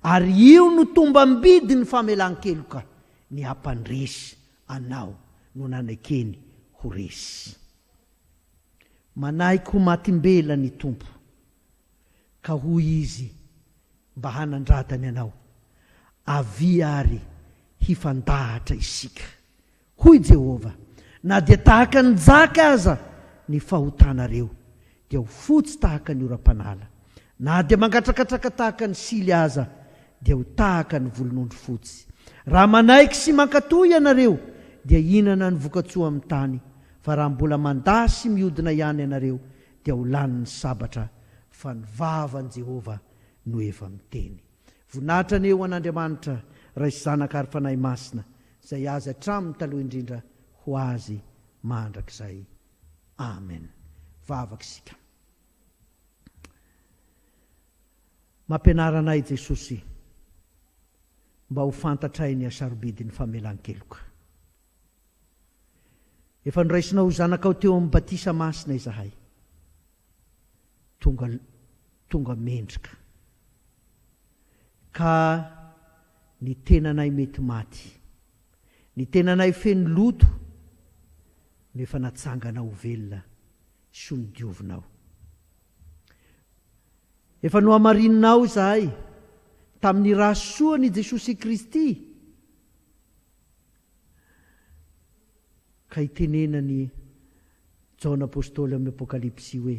ary io no tombam-bidy ny famelan-keloka, ny hampandresy anao no nanekeny ho resy. Manaiky ho matimbela ny tompo, ka hoy izy mba hanandratany anao, avia ary hifandahatra isika. Hoy Jehova, na dia tahaka ny jaka aza ny fahotanareo, dia ho fotsy tahaka ny oram-panala. Na dia mangatrakatraka tahaka ny sily aza, dia ho tahaka ny volon'ondry fotsy. Raha manaiky sy mankatoy ianareo, dia inana ny vokatsoa amin'ny tany. Fa raha mbola mandasy miodina ihany ianareo, dia ho lany ny sabatra, fa ny vavan'i Jehova no efa miteny. Voninahitra ny eo an'Andriamanitra raisy zanak'ary fanahy masina, izay azy hatramin'ny taloha indrindra ho azy mandrakizay. Amen. Vavaka isika. Mampianaranay Jesosy mba ho fantatray ny hasarobidiny famelan-keloka. Efa noraisinao zanakao teo amin'ny batisa masina izahay, tonga mendrika, ka ny tenanay mety maty, ny tenanay feno loto, nefa natsanganao velona sy nodiovinao. Efa no hamarinonao izahay tamin'ny rahasoany Jesosy Kristy, ka itenenany Jaona apôstôly amin'ny Apokalipsy hoe,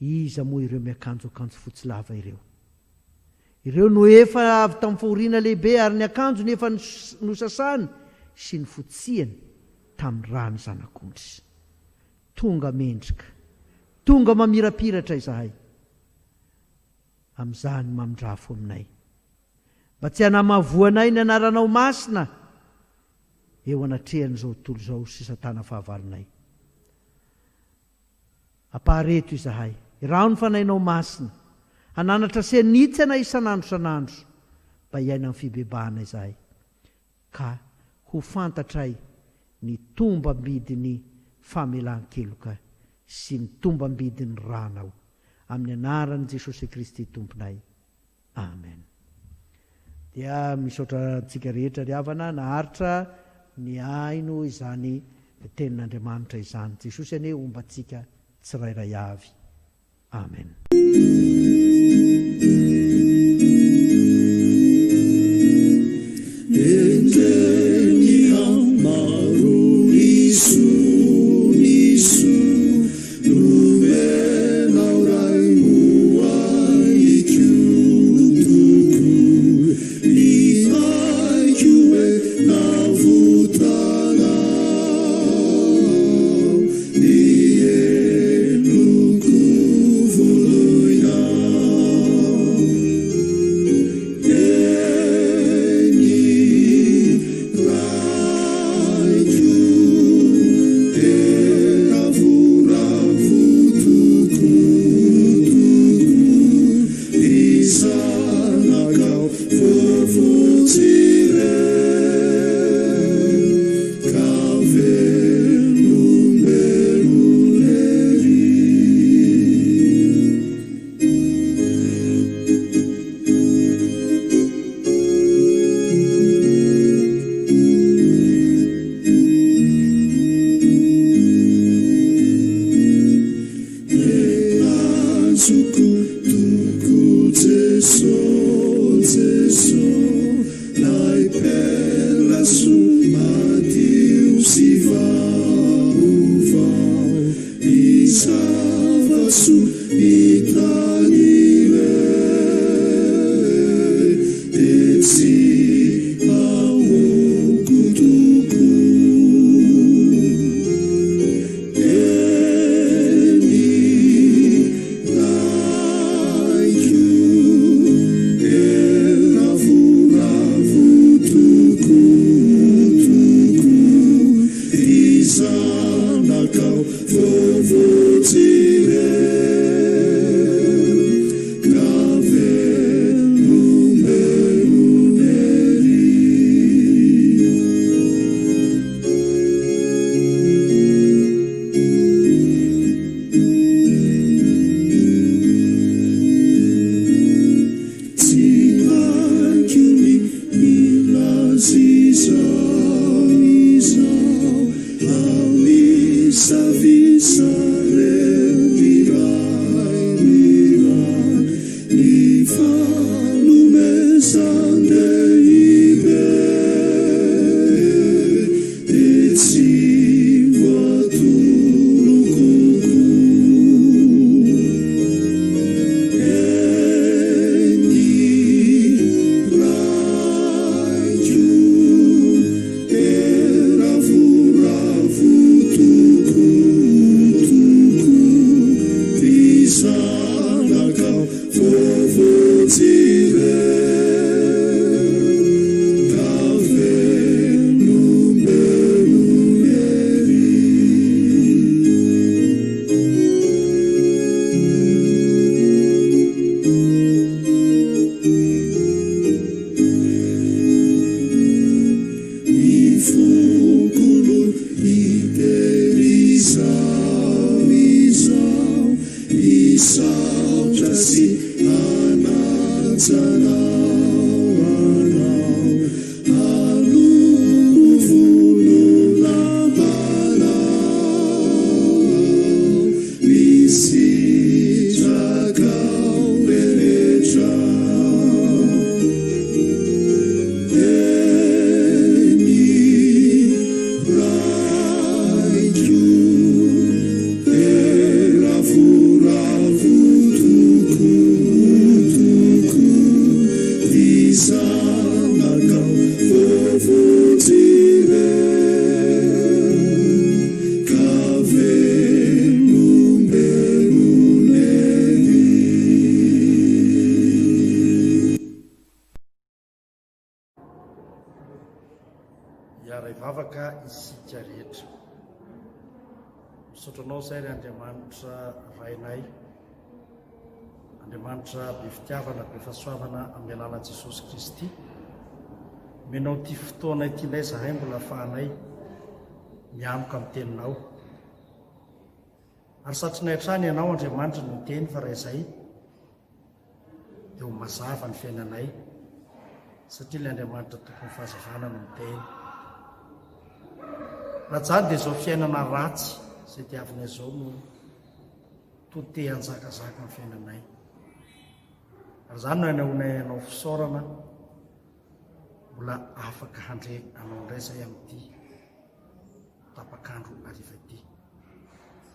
iza moa ireo miakanjo fotsy lava ireo? Ireo no efa avy tamin'ny fahoriana lehibe, ary ny akanjo nefa nosasany sy ny fotsiany tamin'ny rano zanak'ondry. Tonga mendrika, tonga mamirapiratra izahay, amin'izany mamindrafo aminay, mba tsy hanamavoanay ny anaranao masina eo anatrehan'izao tontolo izao sy satana fahavalonay. Ampahareto izahay, iraho ny fanahinao masina, hananatra senitsana isan'andro san'andro, mba hiaina amin'ny fibebahana izahay, ka ho fantatray ny tombam-bidiny famelan-keloka sy ny tombam-bidiny ranao, amin'ny anaran'i Jesosy Kristy tomponay. Amen. Dia misaotra antsika rehetra ry havana, naharitra ny aino izany tenin'Andriamanitra izany. Jesosy ane ombantsika tsirairay avy. Amen. Yeah. zanakao vovotsire Isika rehetra misotranao zay ry Andriamanitra rainay, Andriamanitra be fitiavana be fahasoavana amin'ny alalan'i Jesosy Kristy. Menao ty fotoana itynay zahay mbola ahafahanay miamoka amin'ny teninao, ary satrinay hatrany ianao Andriamanitra no teny fa raha izay dia ho mazava ny fiainanay, satria ilay Andriamanitra tokony fahazavana no miteny. Raha zany dia izao fiainana ratsy izay diavinay izao no tote anjakazaka amin'ny fiainanay. Ary izany no anaonay anao fisaorana mbola afaka handre anao indray izay amin'ity tapakandro ariva ity.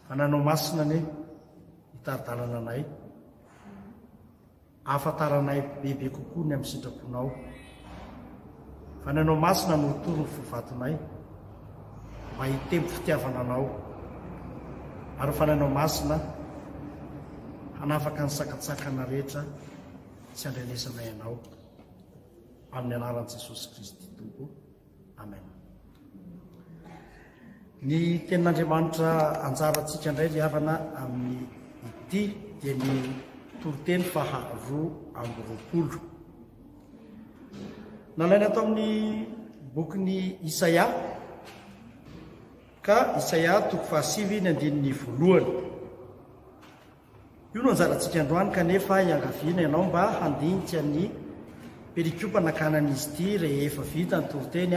Fa nanao masina ane hitaridalana anay, ahafantaranay bebe kokoa ny amin'ny sitraponao. Fa nanao masina no toro ny fovatonay mba hitempo fitiavana anao, ary fa nanao masina hanafaka ny sakatsakana rehetra sy andrenesanay ianao, amin'ny anaran'i Jesosy Kristy Tompo. Amen. Ny tenin'Andriamanitra anjarantsika indray ry havana amin'ny ity dia ny toriteny 2:20. Nalaina atao amin'ny bokin'ny Isaia, ka Isaia 7:1. Io no anjarantsika androany, kanefa iangaviana ianao mba handinika ny perikopa nakanan'izy ity rehefa vita ny toriteny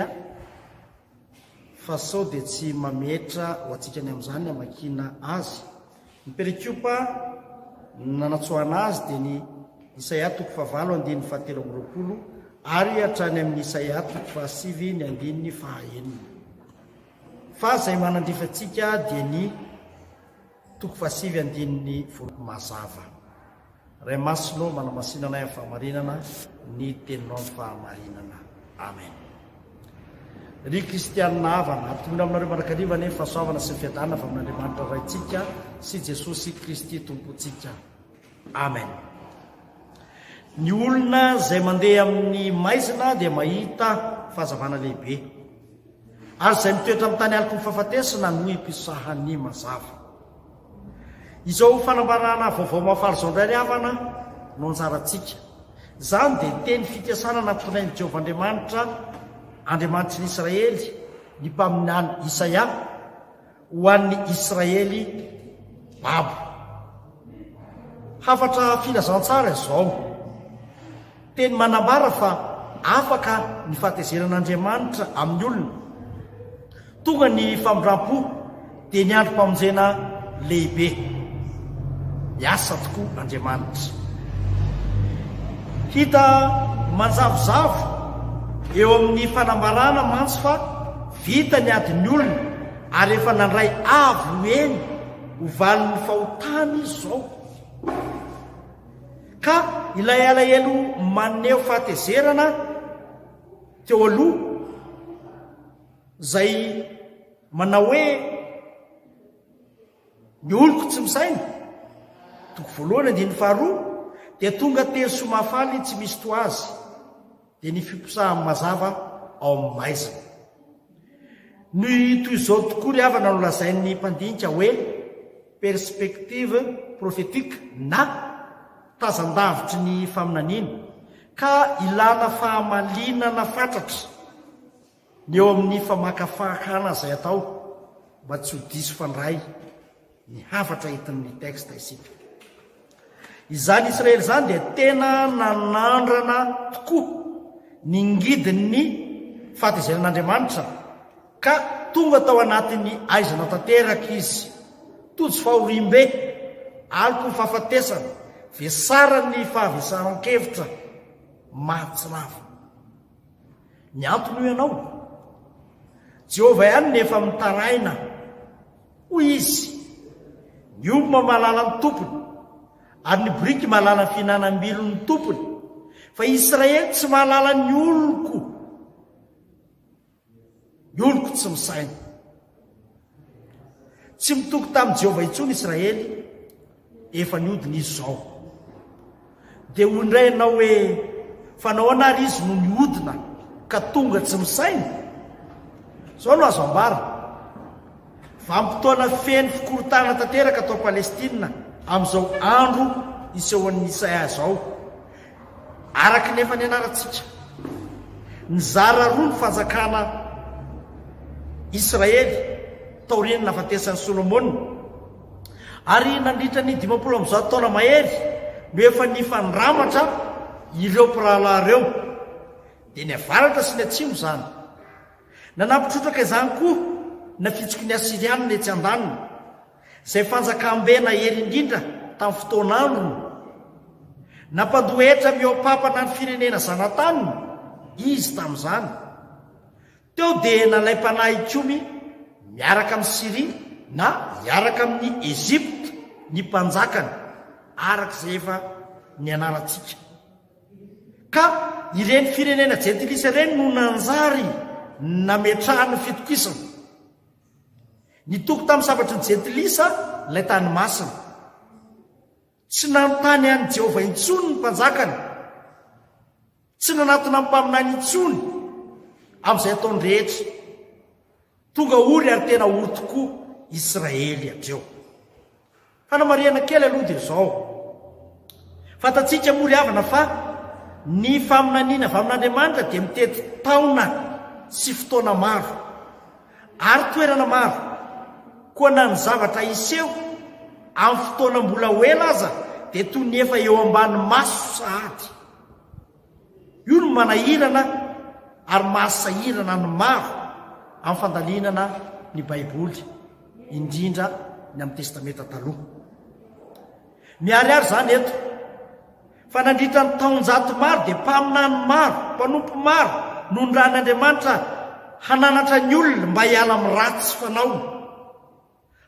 fa sao dia tsy mametra ho antsika ny amin'izany amakina azy. Ny perikopa nanatsoana azy dia ny Isaia 9:7 ary hatrany amin'ny Isaia 7:9. Fa izay manandrifantsika dia ny 7:9 mazava. Ray masino manamasinanay amin'ny fahamarinana, ny teninao amin'ny fahamarinana. Amen. Ry kristianina havana, ampitomina aminareo manrakariva ny fahasoavana sy ny fiadanana fa amin'Andriamanitra raintsika sy Jesosy Kristy tompontsika. Amen. Ny olona izay mandeha amin'ny maizina dia mahita fahazavana lehibe, ary izay mitoetra amin'ny tany aliko ny fahafatesana no impisahany mazava. Izao fanambarana vaovao mahafaly izao indray ry havana no anjarantsika. Izany dia teny fikasana nampitonain'i Jehovah Andriamanitra, Andriamanitry ny Israely, ny mpaminany Isaia ho an'ny Israely babo. Hafatra filazantsara izao, teny manambara fa afaka ny fahatezeran'Andriamanitra amin'ny olona. Tonga ny famindram-po dia ny androm-pamonjena lehibe. Miasa tokoa Andriamanitra. Hita manjavozavo eo amin'ny fanambarana mantsy fa vita ny adiny olona ary efa nandray avo eny ho valin'ny fahotany izao. Ka ilay alahelo maneho fahatezerana teo aloha izay manao hoe ny oloko tsy misaina, toko voalohany andiny faharoa, dia tonga telo somafaly tsy misy to azy, dia ny fiposahany mazava ao amin'ny maizina. Ny toy izao tokoa ry havana no lazain'ny mpandinika hoe perspektive profetika na tazan-davitry ny faminaniana, ka ilana fahamalinana fatratra ny eo amin'ny famakafahana izay atao mba tsy ho diso fandray ny hafatra entin'ny teksta isika. Izany Israely izany dia tena nanandrana tokoa ny ngidin'ny fahatezerin'Andriamanitra, ka tonga tao anatin'ny aizana tanteraka izy, tojo fahorimbe, aliko ny fahafatesana, vesarany fahavesaran-kevitra mahatsilava. Ny antony io ianao, Jehovah ihany nefa mitaraina hoy izy, ny omby mahalala ny tompony ary ny biriky mahalala ny fihinanam-bilon'ny tompony, fa Israely tsy mahalala ny oloko tsy misaina. Tsy mitoko tamin'i Jehovah intsony Israely, efa niodina izy izao. Dia ho indray ianao hoe fanao anary izy no niodina ka tonga tsy misaina. Izao no azo ambara. Vanim-potoana feno fikorotana tanteraka tao Palestina amin'izao andro isehoan'ny Isaia izao. Araka nefa ny anarantsika, nizara roa ny fanjakana Israely taoriany nahafatesan'i Solomona, ary nandritra ny 50 taona mahery no efa nifandramatra ireo mpirahalahy ireo, dia ny avaratra sy ny atsimo izany. Nanampitrotraka izany koa na fitsoko ny Asirianina etsy an-daniny, izay fanjakam-bena hery indrindra tamin'ny fotoana androny. Nampandohetra miopampana ny firenena zanataniny izy tamin'izany. Teo dia nalay mpanahy komy miaraka amin'ny Siria na miaraka amin'ny Ezipta ny mpanjakany, arak'izay efa ny anarantsika. Ka ireny firenena jentilisa ireny no nanjary nametrahany fitokisana. Nitoko tamin'ny sabatry ny jentilisa ilay tany masina. Tsy nanontany an'i Jehovah intsony ny mpanjakany, tsy nanatona amin'ny mpaminany intsony amin'izay ataony rehetra. Tonga ory ary tena ory tokoa Israely hatreo. Fanamariana kely aloha dia izao. Fantatsika moa ry havana fa ny faminaniana avy amin'Andriamanitra dia mitety taona sy fotoana maro ary toerana maro, koa na ny zavatra iseho amin'ny fotoana mbola hoela aza dia toy ny efa eo ambany maso sahady. Io no manahirana ary mahasahirana ny maro amin'ny fandalinana ny Baiboly, indrindra ny amin'ny testamenta taloha. Miariary izany eto fa nandritra ny taonjato maro dia mpaminany maro, mpanompo maro no nondrahan'Andriamanitra hananatra ny olona mba hiala amin'ny ratsy fanao,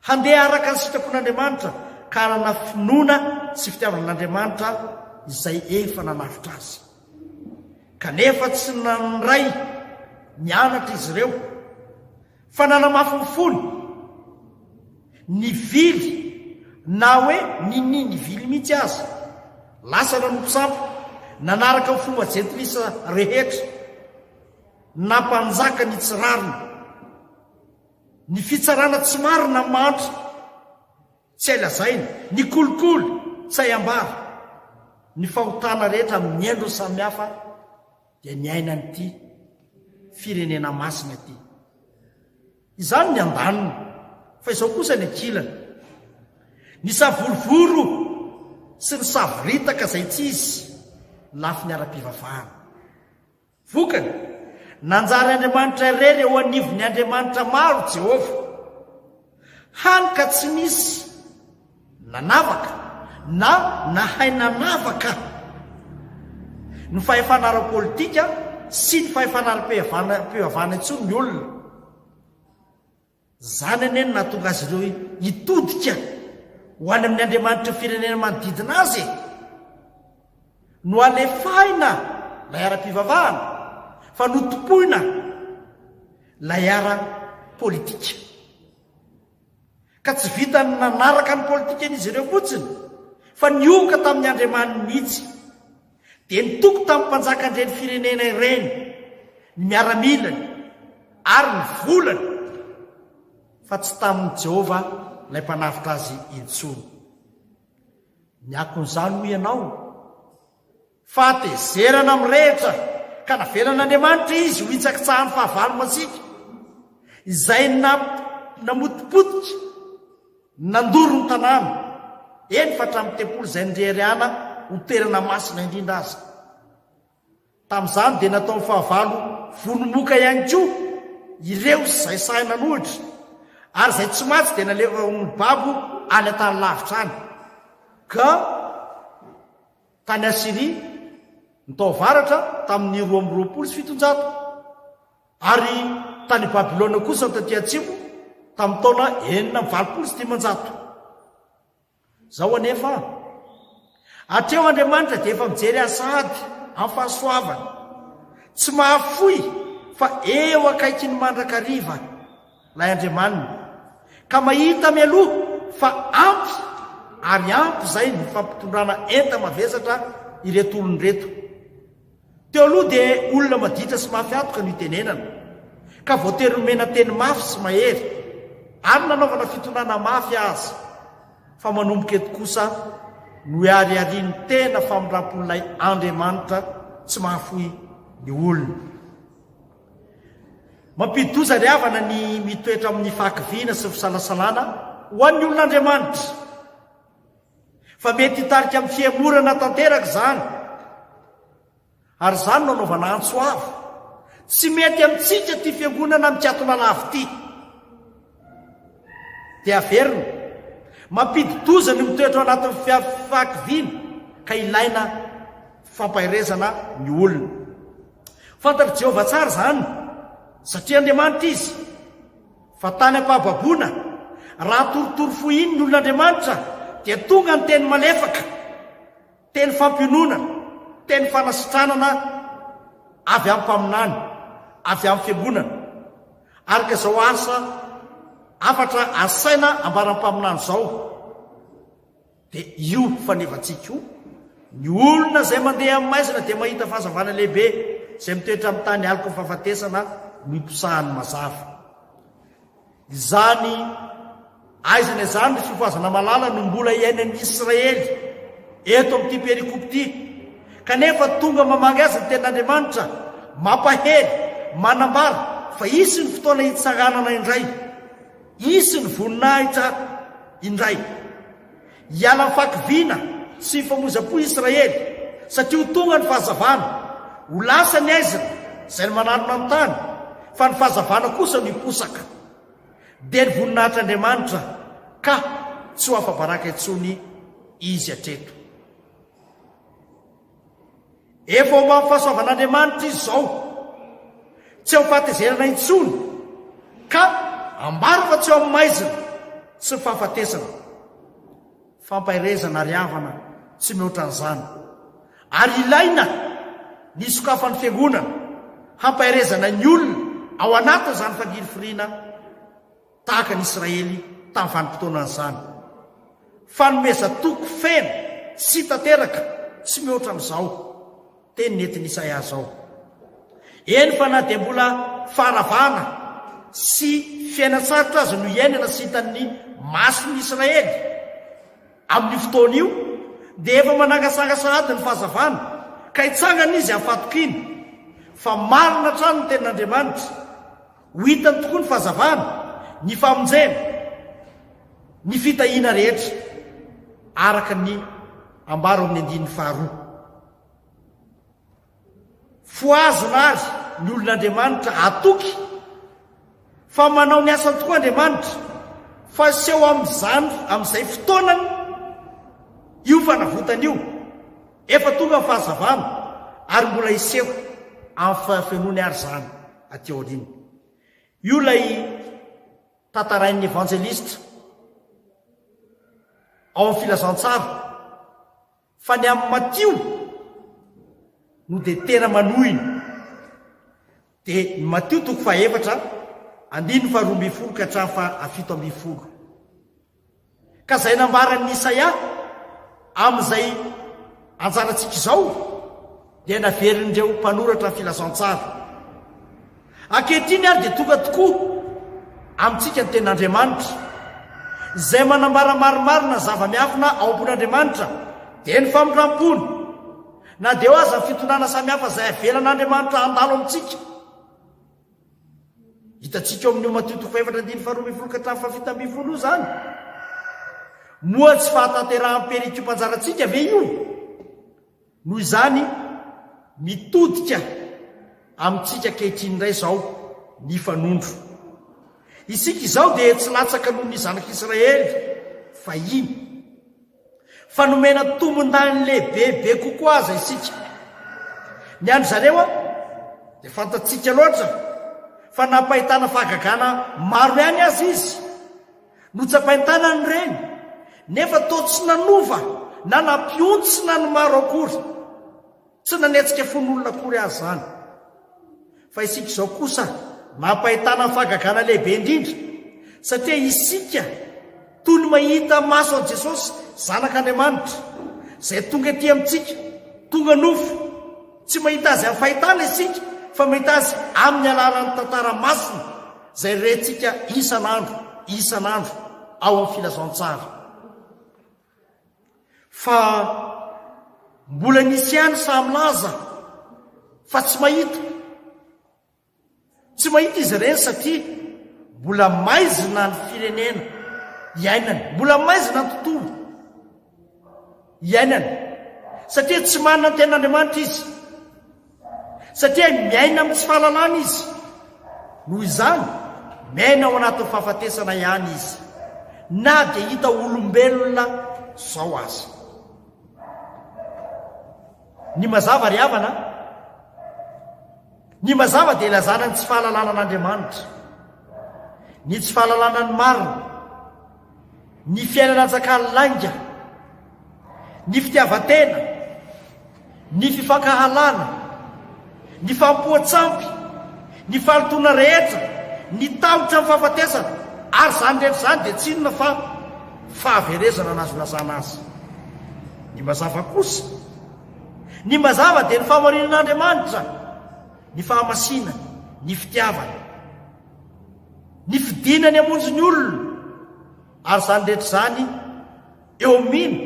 handeha araka ny sitrapon'Andriamanitra ka hanana finoana sy fitiavan'Andriamanitra izay efa nanavitra azy. Kanefa tsy nandray nianatra izy ireo, fa nanamafy ny fony, nivily na hoe niny vily mihitsy azy, lasa nanompo sampo, nanaraka ny fomba jentilisa rehetra, nampanjaka ny tsirariny ny fitsarana tsy marina mantra tsy ailazaina, ny kolokolo tsy ayambara, ny fahotana rehetra amin'ny endro samihafa dia ny aina nyity firenena masina ty. Izany ny andaniny, fa izao kosa ny ankilana. Ny savorovoro sy ny savoritaka izay tsy izy lafi ny ara-pivavahana. Vokany, nanjary Andriamanitra irery eo anivon'ny Andriamanitra maro Jehova. Hany ka tsy misy nanavaka na nahay nanavaka ny fahefana ara-politika sy ny fahefana ara-pivavahana intsony ny olona. Zany aneny nahatonga azy ireo hitodika ho any amin'ny Andriamanitra firenena manodidina azy no alefaina lay ara-pivavahana fa notompoina lay ara-politika. Ka tsy vita nanaraka ny politika n'izy ireo fotsiny fa nioka tamin'ny Andriamanitra mihitsy, dia nitoko tamin'ny mpanjakandreny firenena ireny ny miaramilany ary ny volany, fa tsy tamin'ny Jehova lay mpanavitra azy intsony. Ny akon'izany ho ianao fa tezerana amin'ny rehetra ka navelan'Andriamanitra izy ho hitsakitsahany fahavalo masika izay namotipotika nandoro ny tanàna eny fa hatramin'ny tempolo izay nirehariana ho toerana masina indrindra azy. Tamin'izany dia natao ny fahavalo vonomoka ihany koa ireo izay sahina nohitra, ary izay tsy matsy dia nalefa ny babo any an-tany lavitra any. Ka tany Asiria nitao varatra tamin'ny 1270 ary tany Babilôna kosa taty atsimo tamin'ny taona 920. Zao anefa hatreo Andriamanitra dia efa mijery asady amin'ny fahasoavany, tsy mahafoy fa eo akaiky ny mandrakariva lay Andriamanina, ka mahita mialoha fa ampy ary ampy zay ny fampitondrana enta mavesatra ireto olony reto. Teo aloha dia olona maditra sy mafiatoka no itenenana, ka voatery nomena teny mafy sy mahery ary nanaovana fitondrana mafy azy, fa manomboka eto kosa no ariariany tena famindrampon'ilay Andriamanitra tsy mahafoy ny olona. Mampidi-doza ry havana ny mitoetra amin'ny fahakiviana sy fisalasalana ho an'ny olon'Andriamanitra, fa mety hitarika amin'ny fiemorana tanteraka izany, ary izany no anaovana antso avo. Tsy mety amintsika ty fiangonana mikatona lavo ty. Dia averina mampidi-doza ny mitoetra anatin'ny fahakiviana ka ilaina fampahirezana ny olona. Fantatry Jehova tsara izany, satria Andriamanitra izy. Fa tany ampahababona raha torotoro fohiny ny olon'Andriamanitra dia tonga ny teny malefaka, teny fampionona, teny fanasitranana avy amin'ny mpaminany, avy amin'ny fiangonana. Araka izao asa afatra asaina ambaram-paminany izao, dia io fanevantsika io ny olona izay mandeha amin'ny maizina dia mahita fahazavana lehibe izay mitoetra amin'ny tany aliko ny fahafatesana no imposahany mazava. Izany aizana izany ny fifoazana malala no mbola iainan'ny Israely eto amin'ity perikopy ity, kanefa tonga mamaky azy ny ten'Andriamanitra mampahely manambara fa isy ny fotoana hitsaranana indray, isy ny voninahitra indray. Hiala ny fahakiviana sy ny famoza-po Israely, satria ho tonga ny fahazavana, ho lasa ny aizina izay ny manarona amin'ny tany, fa ny fahazavana kosa no hiposaka. Dia ny voninahitr'Andriamanitra ka tsy ho afa-baraka intsony izy hatreto. Efa ho amin'ny fahasoavan'Andriamanitra izy izao, tsy ho fahatezerana intsony, ka ambaro fa tsy ho amin'ny maizina sy ny fahafatesana. Fampahirezana ry havana tsy mihoatra an'izany, ary ilaina ny sokafan'ny fiangonana hampahirezana ny olona ao anatin'izany fangirifiriana tahaka ny Israely tamin'ny vanim-potoanan'izany. Fanomeza toko fena sy tanteraka tsy mihoatra amin'izao, teny nentin'ny Isaia zao. Eny fa na dia mbola faharavana sy fiainatsarotra azy no iainana sy hitan'ny masony Israely amin'ny fotoana io dia efa manangasangasahady ny fahazavana ka hitsangana izy afatokiny fa marina trano ny tenin'Andriamanitra ho hitany tokoa ny fahazavana, ny famonjena, ny fitahiana rehetra araka ny ambaro amin'ny 15. Foazona ary ny olon'Andriamanitra atoky fa manao ny asany tokoa Andriamanitra fa seho amin'izay fotoanany io fanavotana io efa tonga ny fahazavana ary mbola iseho amin'ny fahafenony ary zany aty aoriana. Io lay tantarain'ny evanjelista ao amin'ny filazantsara fa ny amin'ny Matio no dia tena manohina. Dia ny Matio 4:1-12 ka hatramin'ny 7:10. Ka zay nambaran'ny Isaia amin'izay anjarantsika izao dia naverin'ireo mpanoratra ny filazantsara. Ankehitriny ary dia tonga tokoa amintsika ny tenin'Andriamanitra izay manambara marimarina zava-miafina ao am-pon'Andriamanitra dia ny famindram-pony na dia ho aza ny fitondrana samihafa izay avelan'Andriamanitra handalo amintsika. Hitantsika eo amin'io Matio 4:12-15 zany. Moa tsy fahatanterahany perikop-anjarantsika ve io? Noho izany mitodika amintsika kehitriny indray izao ny fanondro. Isika izao dia tsy latsaka noho ny zanak'Israely fahiny fa nomena tombon-dany lehibebe kokoa aza isika. Ny andro zareo dia fantatsika loatra fa nampahitana fahagagana maro ihany azy izy no tsapaintana ny reny nefa toa tsy nanova na nampiontsy na ny maro akory, tsy nanetsika fon'olona akory azy zany. Fa isika izao kosa nampahitana ny fahagagana lehibe indrindra satria isika toy ny mahita maso an' Jesosy zanak'Andriamanitra izay tonga ety amintsika, tonga nofo, tsy mahita azy amin'ny fahitana isika fa mahita azy amin'ny alalan'ny tantara masina izay rentsika isan'andro ao amin'ny filazantsara. Fa mbola nisy ihany samilaza fa tsy mahita izy ireny satria mbola maizina ny firenena iainany, mbola maizina ny tontolo iainany satria tsy manana ny tenin'Andriamanitra izy, satria miaina amin'ny tsy fahalalana izy. Noho izany miaina ao anatin'ny fahafatesana ihany izy na dia hita olombelona zao azy. Ny mazava ry havana, ny mazava dia ilazana ny tsy fahalalana an'Andriamanitra, ny tsy fahalalana ny marina, ny fiainana anjakan'ny lainga, ny fitiavatena, ny fifankahalana, ny fampoatsampy, ny fahalitoana rehetra, ny tahotra amin'ny fahafatesana ary zany rehetra zany dia tsy inona fa fahaverezana nazo lazana azy. Ny mazava kosa, ny mazava dia ny fahamarinan'Andriamanitra, ny fahamasina, ny fitiavana, ny fidinany amonjy ny olona ary zany rehetra zany eo aminy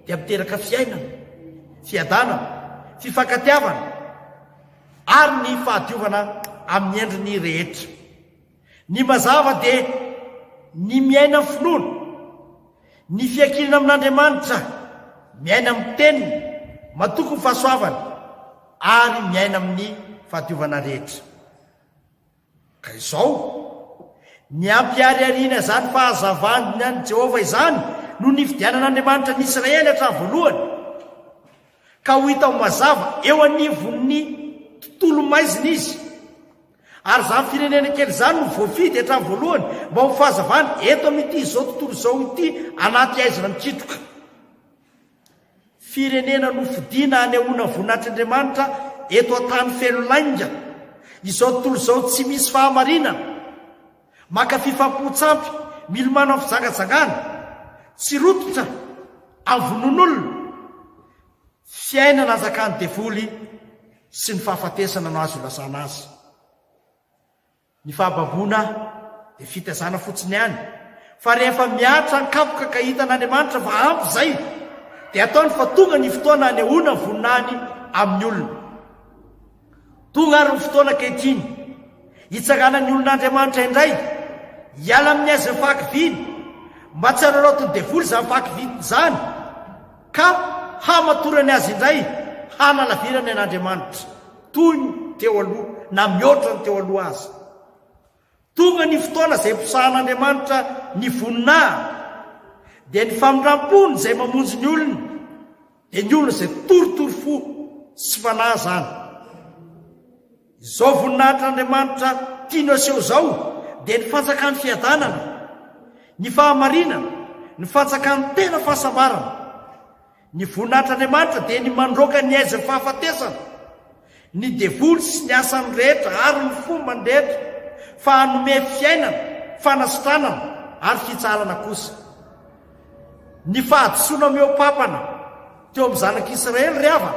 dia miteraka fiainana, fiadanana, fifankatiavana ary ny fahadiovana amin'ny endriny rehetra. Ny mazava dia ny miaina amin'ny finoana, ny fiankinana amin'Andriamanitra, miaina amin'ny teniny, matoko ny fahasoavana ary miaina amin'ny fahadiovana rehetra. Ka izao ny ampiariariana zany fahazavany any Jehova izany no ny fidianan'Andriamanitra ny Israely hatramin'ny voalohany ka ho hita ho mazava eo anivon'ny tontolo maizina izy. Ary zany firenena kely zany no voafidy hatramin'ny voalohany mba ho fahazavany eto amin'ity izao tontolo izao ity anaty aizina mikitroka. Firenena no fidiana anehoana voninahitry'Andriamanitra eto an-tany feno lainga izao tontolo izao tsy misy fahamarinana, maka fifampontsampy, milomano amin'ny fijangajangana, tsy rototra amin'ny vonon'olona, fiainana anjakan'ny devoly sy ny fahafatesana no azo ilazana azy. ny fahababoana dia fitazana fotsiny ihany, fa rehefa miatra ny kapoka ka hitan'Andriamanitra fa ampy zay dia ataony fa tonga ny fotoana anehoana ny voninahiny amin'ny olona. Tonga ary ny fotoana ankehitriny hitsarana ny olon'Andriamanitra indray hiala amin'ny azy ny fahakiviany mba tsy araraotiny devoly izany fahakiviany izany, ka hamatorany azy indray hanalavirany an'Andriamanitra toy ny teo aloha na mihoatra ny teo aloha azy. Tonga ny fotoana izay mpisahan'Andriamanitra ny voninahiny dia ny famindram-pony izay mamonjy ny olona dia ny olona izay toritory fo sy fanahy zany. Izao voninahitr'Andriamanitra tiany aseho zao dia ny fanjakan'ny fiadanana, ny fahamarinana, ny fanjakan'ny tena fahasambarana. Ny voninahitr'Andriamanitra dia ny mandroaka ny aiziny fahafatesana, ny devoly sy ny asany rehetra ary ny fombany rehetra, fa hanome fiainana, fanasitranana ary fitsarana kosa. Ny fahadisoana mihoapapana teo amin'ny zanak'Israely reava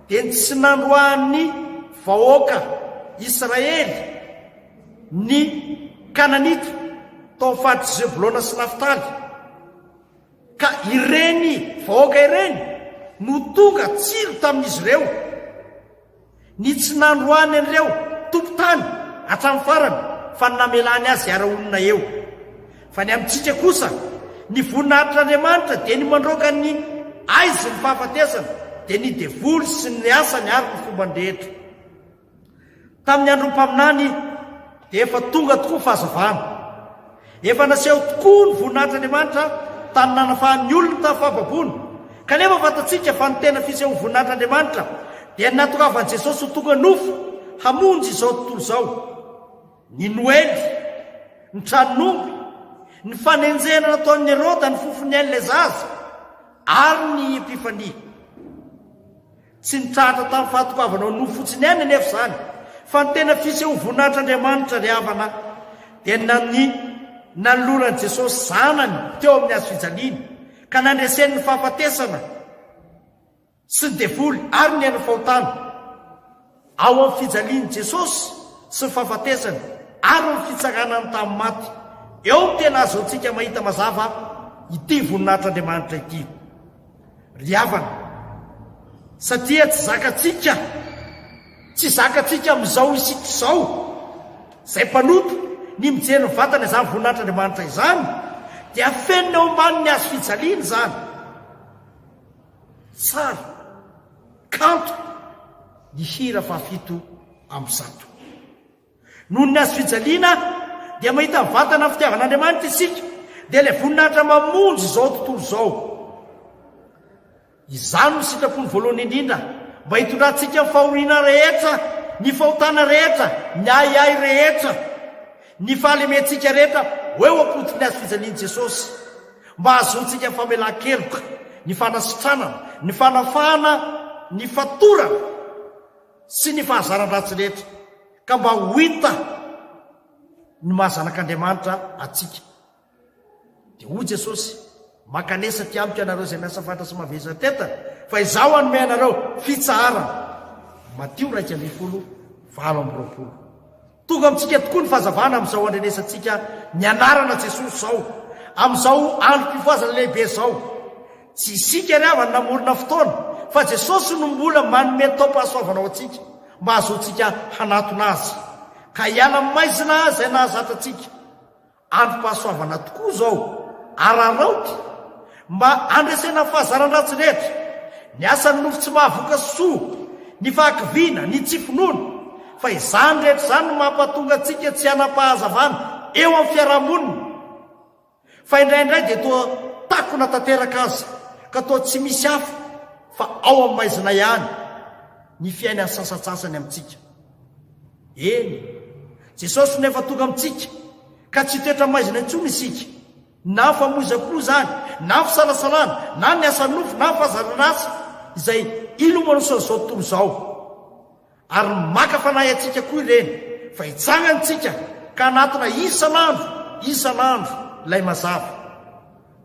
dia ny tsy nandroahan'ny vahoaka Israely ny Kananita tao faty Zebolona sy Naftaly, ka ireny vahoaka ireny no tonga tsiro tamin'izy ireo. Ny tsy nandroany an'ireo tompotany hatramin'ny farany fa namelany azy ara-olona eo. Fa ny amintsika kosa ny voninahitr'Andriamanitra dia ny mandroaka ny aizy ny fahafatesana dia ny devoly sy ny asany ary ny fombany rehetra. Tamin'ny androm-paminany dia efa tonga tokoa fahazavana, efa naseho tokoa ny voninahitr'Andriamanitra tany nanafahan'ny olona tamin'ny fahababoana, kanefa fantatsika fa ny tena fiseho voninahitr'Andriamanitra dia natoravan'i Jesosy ho tonga nofo hamonjy izao tontolo izao. Ny Noely, ny tranomby, ny fanenjena nataon'ny Herôda ny fofonian'ilay zaza ary ny Epifania. Tsy nitrahatra tamin'ny fahatokavana ho nofo fotsiny ihany anefa izany, fa ny tena fiseho voninahitr'Andriamanitra ry havana dia nanoloran'i Jesosy zanany teo amin'ny hazo fijaliana ka nandreseny ny fahafatesana sy ny devoly ary ny aina fahotana ao amin'ny fijalian'i Jesosy sy ny fahafatesany ary ny fitsaranany tamin'ny maty. Eo ny tena azoantsika mahita mazava ity voninahitr'Andriamanitra ity ry havana, satria tsy zakatsika amin'izao isika izao izay mpanoto ny mijery ny vatana izany voninahitr'Andriamanitra izany dia fenina eo ambanin'ny hazo fijaliana izany. Tsara kanto ny hira fahafito amin'ny zato. Noho ny hazo fijaliana dia mahita ny vatana fitiavan'Andriamanitra isika dia ilay voninahitra mamonjy izao tontolo izao. Izany no sitrapony voalohany indrindra mba hitondrantsika ny fahoriana rehetra, ny fahotana rehetra, ny aiay rehetra, ny fahalementsika rehetra ho eo ampotony hazo fijalian'i Jesosy, mba hazontsika ny famelan-keloka, ny fanasitranana, ny fanafahana, ny fatorana sy ny fahazaran-dratsy rehetra, ka mba ho hita ny mahazanak'Andriamanitra atsika. Dia hoy Jesosy, makanesa ty amiko ianareo izay miasa fatra sy maveza teta, fa izaho hanome anareo fitsaharana. Matio 1:20. Tonga amintsika tokoa ny fahazavana amin'izao andrenesantsika ny anarana Jesosy izao, amin'izao androm-pivoazana lehibe izao. Tsy isika ry havana namorona fotoana, fa Jesosy no mbola manome tao-pahasoavana ao antsika mba hahazoantsika hanatona azy, ka hiala maizina izay nahazatra antsika. Androm-pahasoavana tokoa izao araraoty mba andresena fahazaran-dratsy rehetra, ny asan'ny nofo tsy mahavoka soa, ny fahakiviana, ny tsy finoana, fa izany rehetra izany no mampatonga antsika tsy hanam-pahazavana eo amin'ny fiarahamonina. Fa indraindray dia toa takona tanteraka azy, ka toa tsy misy hafa fa ao amin'ny maizina ihany ny fiainany sasatsasany amintsika. Eny, Jesosy nefa tonga amintsika ka tsy toetra maizina intsony isika, na famoiza-po zany, na fisalasalana, na ny asa nofo, na fahazaran-drasy izay ilomanosona izao tontolo izao. Ary maka fanahy atsika koa ireny, fa hitsangantsika ka anatona isan'andro lay mazava.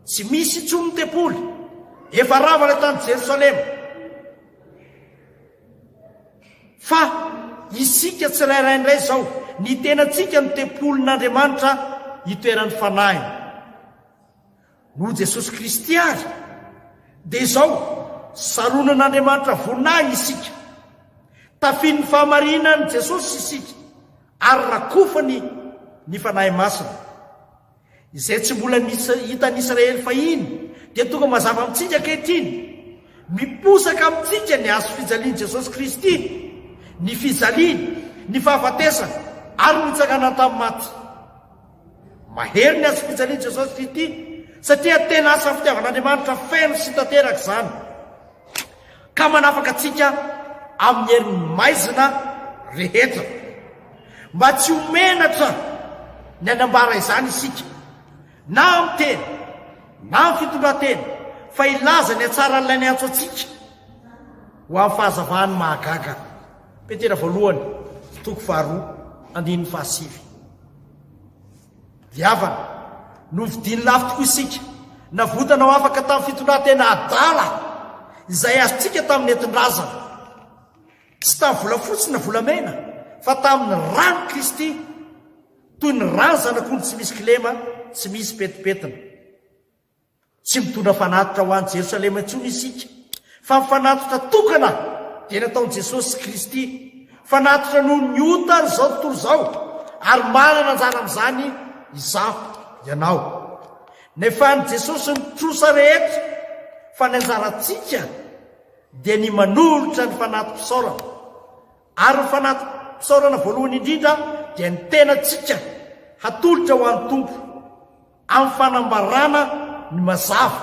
Tsy misy intsony tempoly, efa rava ilay tany Jerosalema, fa isika tsirairaindray zao ny tenantsika ny tempolon'Andriamanitra itoeran'ny fanahy no Jesosy Kristy ary dia izao saronan'Andriamanitra vonahy isika tafiany fahamarinany Jesosy isika ary rakofany ny fanahy masina izay tsy mbola hitan'ny Israely fahiny dia tonga mazava amintsika ankehitriny miposaka amintsika ny azo fijaliany Jesosy Kristy ny fijaliany ny fahafatesana ary mitsangana tamin'ny maty mahery ny azo fijaliany Jesosy Kristy satria tena asa fitiavan'Andriamanitra feno sy tanteraka izany ka manafaka atsika amin'ny herin'ny maizina rehetra mba tsy homenatra ny anambara izany isika na amin'ny teny na amin'ny fitondran-teny fa ilaza ny atsara n'ilay ny antso atsika ho amin'ny fahazavahany mahagaga. Petera voalohany toko 2:9-7. Diavana novidiny lafy tokoa isika navodana ho afaka tamin'ny fitondran-tena adala izay azontsika tamin'ny entin-drazana tsy tamin'ny volafotsy na volamena fa tamin'ny rano Kristy toy ny rano zanak'ondry tsy misy kilema tsy misy petipetina. Tsy mitondra fanatitra ho an'i Jerosalema intsony isika fa mifanatitra tokana dia nataon'i Jesosy Kristy fanatitra noho ny ota zao tontolo zao ary manana anjara amin'izany izaho ianao nefa ny Jesosy mitrosa rehetra fa ny anjarantsika dia ny manolotra ny fanatim-pisaorana ary ny fanatim-pisaorana voalohany indrindra dia ny tenantsika hatolotra ho an'ny tompo amin'ny fanambarana ny mazava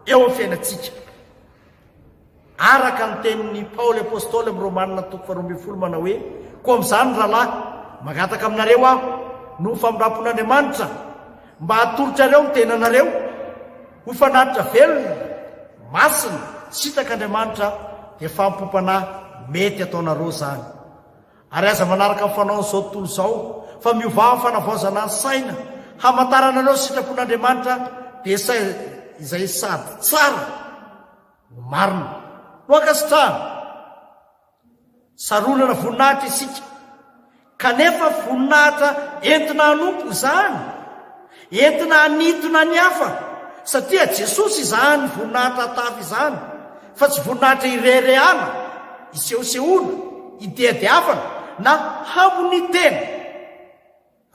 eo amin'ny fiainantsika araka ny tenin'ny Paoly apôstôly amin'ny Romanina 12 manao hoe koa amin'izany rahalahy magataka aminareo aho no famindrampon'Andriamanitra mba hatolotra ireo ny tenanareo ho fanatitra velona masina sitak'Andriamanitra dia fampopanahy mety ataonareo izany ary aza manaraka amin'ny fanaon'izao tontolo izao fa miovah amin'ny fanavaozana ny saina hamantaranareo sitrapon'Andriamanitra dia izay sady tsara no marina no ankasitrahana saronana voninahitra isika kanefa voninahitra entina hanompo izany entina hanitona ny hafa satria Jesosy izany voninahitra hatafy izany fa tsy voninahitra irehirehana isehosehoana ideadiavana na hamony tena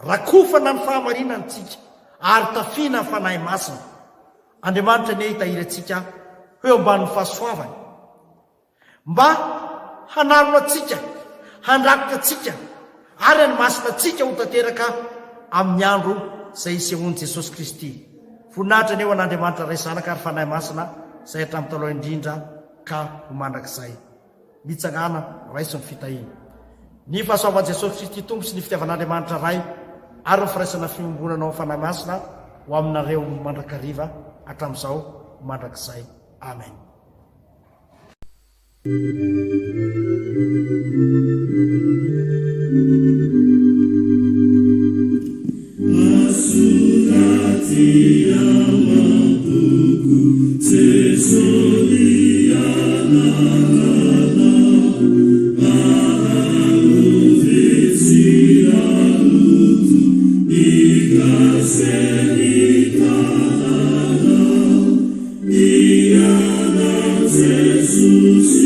rakofana ny fahamarinantsika ary tafiana ny fanahy masina. Andriamanitra ne hitahiry atsika hoe ambanin'ny fahasoavany mba hanarona atsika handrakotra atsika ary any masina atsika ho tanteraka amin'ny andro izay isehoan'i Jesosy Kristy. Voninahitra ny eo an'Andriamanitra ray zanaka ary fanahy masina izay hatramin'ny taloha indrindra ka ho mandrakizay mitsangana raiso ny fitahina ny fahasoavan'i Jesosy Kristy tompo sy ny fitiavan'Andriamanitra ray ary ny firaisana fiombonana ao fanahy masina ho aminareo mandrakariva hatramin'izao mandrakizay. Amen. Jesus